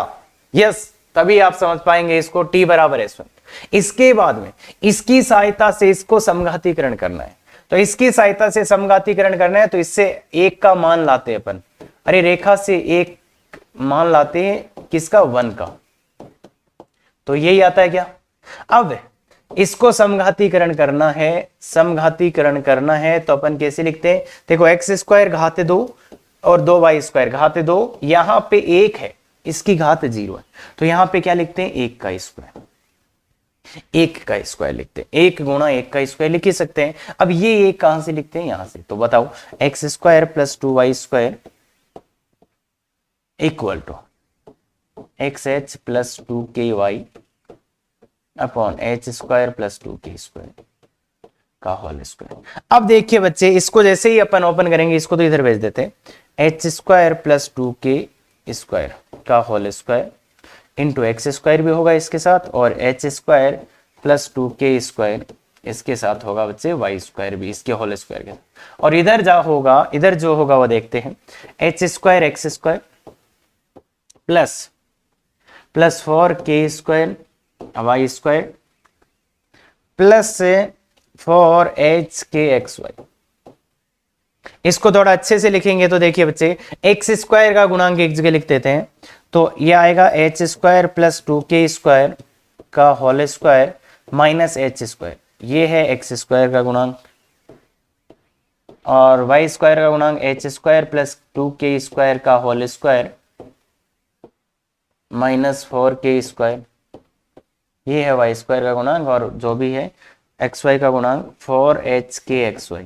Speaker 1: यस, तभी आप समझ पाएंगे इसको, t बराबर s1। इसके बाद में इसकी सहायता से इसको समघातीकरण करना है, तो इसकी सहायता से समघातीकरण करना है, तो इससे एक का मान लाते हैं अपन, अरे रेखा से एक मान लाते हैं किसका, 1 का, तो यही आता है क्या। अब इसको समघातीकरण करना है, समघातीकरण करना है तो अपन कैसे लिखते हैं, देखो एक्स स्क्वायर घात 2 और 2y स्क्वायर घात 2, यहां पे 1 है, इसकी घात 0 है, तो यहां पे क्या लिखते हैं, 1 का स्क्वायर, 1 का स्क्वायर लिखते हैं, 1 गुणा 1 का स्क्वायर लिख ही सकते हैं। अब ये 1 कहां से लिखते हैं, यहां से, तो बताओ x square plus 2y square equal to x h plus 2ky upon h square plus 2k square का होल स्क्वायर। अब देखिए बच्चे, इसको जैसे ही अपन ओपन करेंगे, इसको तो इधर भेज देते हैं, H square plus 2k square का whole square into X square भी होगा इसके साथ, और H square plus 2k square इसके साथ होगा बच्चे वाई स्क्वायर भी इसके होल स्क्वायर के साथ, और इधर जो होगा वो देखते हैं, H square x square plus 4k square y square plus 4hk(xy). इसको थोड़ा अच्छे से लिखेंगे तो देखिए बच्चे, एक्स स्क्वायर का गुणांक एक जगह लिख देते हैं, तो ये आएगा H square plus 2k square का whole square minus H square, ये है एक्स स्क्वायर का गुणांक, और वाई स्क्वायर का गुणांक H square plus 2k square का whole square minus 4k square, ये है वाई स्क्वायर का गुणांक, और जो भी है एक्स वाई का गुणांक 4hk(xy).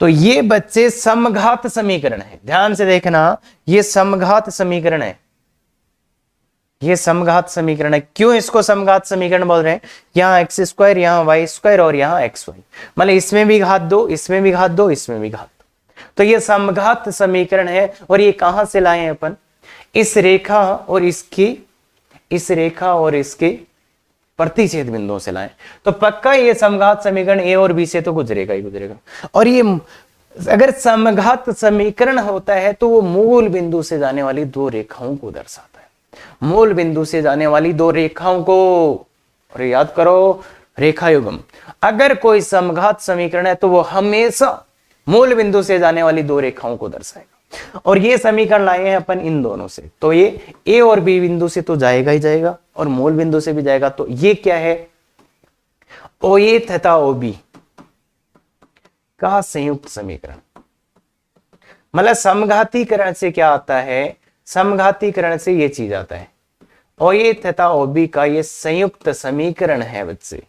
Speaker 1: तो ये बच्चे समघात समीकरण है, ध्यान से देखना, ये समघात समीकरण है, ये समघात समीकरण है। क्यों इसको समघात समीकरण बोल रहे हैं, यहां एक्स स्क्वायर, यहां वाई स्क्वायर और यहां एक्स वाई, मतलब इसमें भी घात दो, इसमें भी घात दो, इसमें भी घात दो, तो ये समघात समीकरण है। और ये कहां से लाए हैं अपन, इस रेखा और इसके प्रतिच्छेद बिंदुओं से लाए, तो पक्का ये समघात समीकरण ए और बी से तो गुजरेगा ही गुजरेगा। और ये अगर समघात समीकरण होता है तो वो मूल बिंदु से जाने वाली दो रेखाओं को दर्शाता है, मूल बिंदु से जाने वाली दो रेखाओं को, और याद करो रेखा युग्म, अगर कोई समघात समीकरण है तो वो हमेशा मूल बिंदु से जाने वाली दो रेखाओं को दर्शाएगा। और ये समीकरण लाए हैं अपन इन दोनों से, तो ये ए और बी बिंदु से तो जाएगा ही जाएगा और मूल बिंदु से भी जाएगा, तो ये क्या है, ओ ए तथा ओ बी का संयुक्त समीकरण। मतलब समघातीकरण से क्या आता है, समघातीकरण से ये चीज आता है, ओ ए तथा ओ बी का ये संयुक्त समीकरण है बच्चे,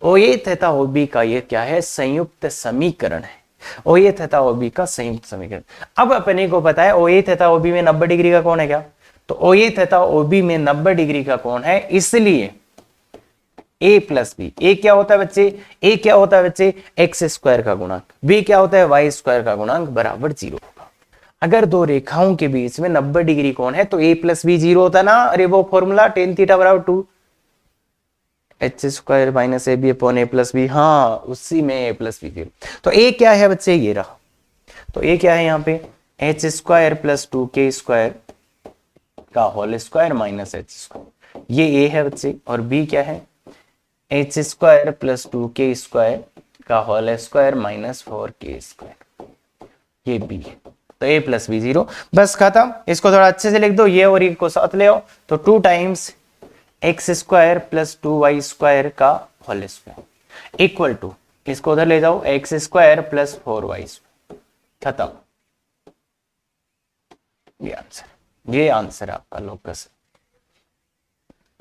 Speaker 1: ओ ए तथा ओ बी का ये क्या है, संयुक्त समीकरण है, ओ ए तथा ओ बी का संयुक्त समीकरण। अब अपने को पता है ओ ए तथा ओ बी में 90 डिग्री का कोण है क्या, तो ओ ए तथा ओ बी में 90 डिग्री का कोण है, इसलिए a प्लस बी, ए क्या होता है बच्चे, ए क्या होता है बच्चे, एक्स स्क्वायर का गुणांक, बी क्या होता है वाई स्क्वायर का गुणांक बराबर 0 होगा। अगर दो रेखाओं के बीच में 90 डिग्री कोण है तो a प्लस बी 0 होता ना, अरे वो फॉर्मूला tan थीटा बराबर 2 h square minus a b upon a plus b, हाँ उसी में ए प्लस बी 0। तो ए क्या है बच्चे, ये रहा, तो ए क्या है यहाँ पे, H square plus 2k square का whole square minus H square, ये ए है बच्चे, और बी क्या है, H square plus 2k square का whole square minus 4k square, ये बी है, तो ए प्लस बी 0, बस खत्म। इसको थोड़ा अच्छे से लिख दो, ये और ये को साथ ले आओ, तो 2 times x square plus 2y square का होल स्क्वायर इक्वल टू, इसको उधर ले जाओ, x square plus 4y square, खत्म। ये आंसर आपका लोकस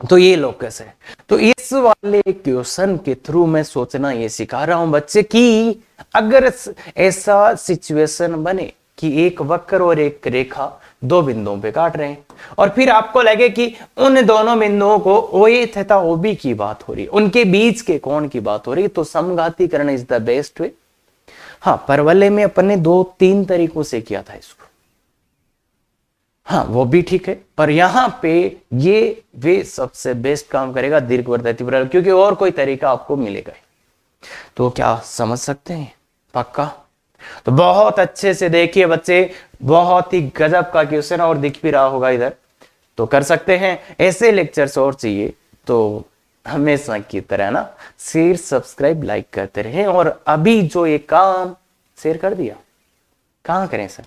Speaker 1: है। तो ये लोकस है। तो इस वाले क्वेश्चन के थ्रू मैं सोचना ये सिखा रहा हूं बच्चे कि अगर ऐसा सिचुएशन बने कि एक वक्र और एक रेखा दो बिंदुओं पे काट रहे हैं और फिर आपको लगे कि उन दोनों बिंदुओं को ओ ए तथा ओ बी की बात हो रही है, उनके बीच के कोण की बात हो रही है, तो समघातीकरण इज द बेस्ट वे। हाँ, परवलय में अपन ने 2-3 तरीकों से किया था इसको, हाँ वो भी ठीक है, पर यहां पे ये वे सबसे बेस्ट काम करेगा दीर्घवृत्तीय परवलय, क्योंकि और कोई तरीका आपको मिलेगा। तो क्या समझ सकते हैं पक्का? तो बहुत अच्छे से देखिए बच्चे, बहुत ही गजब का क्वेश्चन और दिख भी रहा होगा इधर। तो कर सकते हैं। ऐसे लेक्चर्स और चाहिए तो हमेशा की तरह ना शेयर सब्सक्राइब लाइक करते रहे। और अभी जो ये काम शेयर कर दिया, कहाँ करें सर?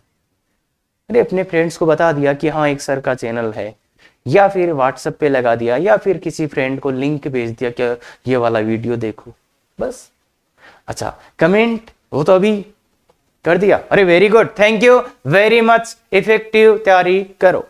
Speaker 1: अरे अपने फ्रेंड्स को बता दिया कि हाँ एक सर का चैनल है, या फिर व्हाट्सएप पे लगा दिया, या फिर किसी फ्रेंड को लिंक भेज दिया कि ये वाला वीडियो देखो, बस। अच्छा कमेंट वो तो अभी कर दिया, अरे very good, thank you very much. Effective तैयारी करो।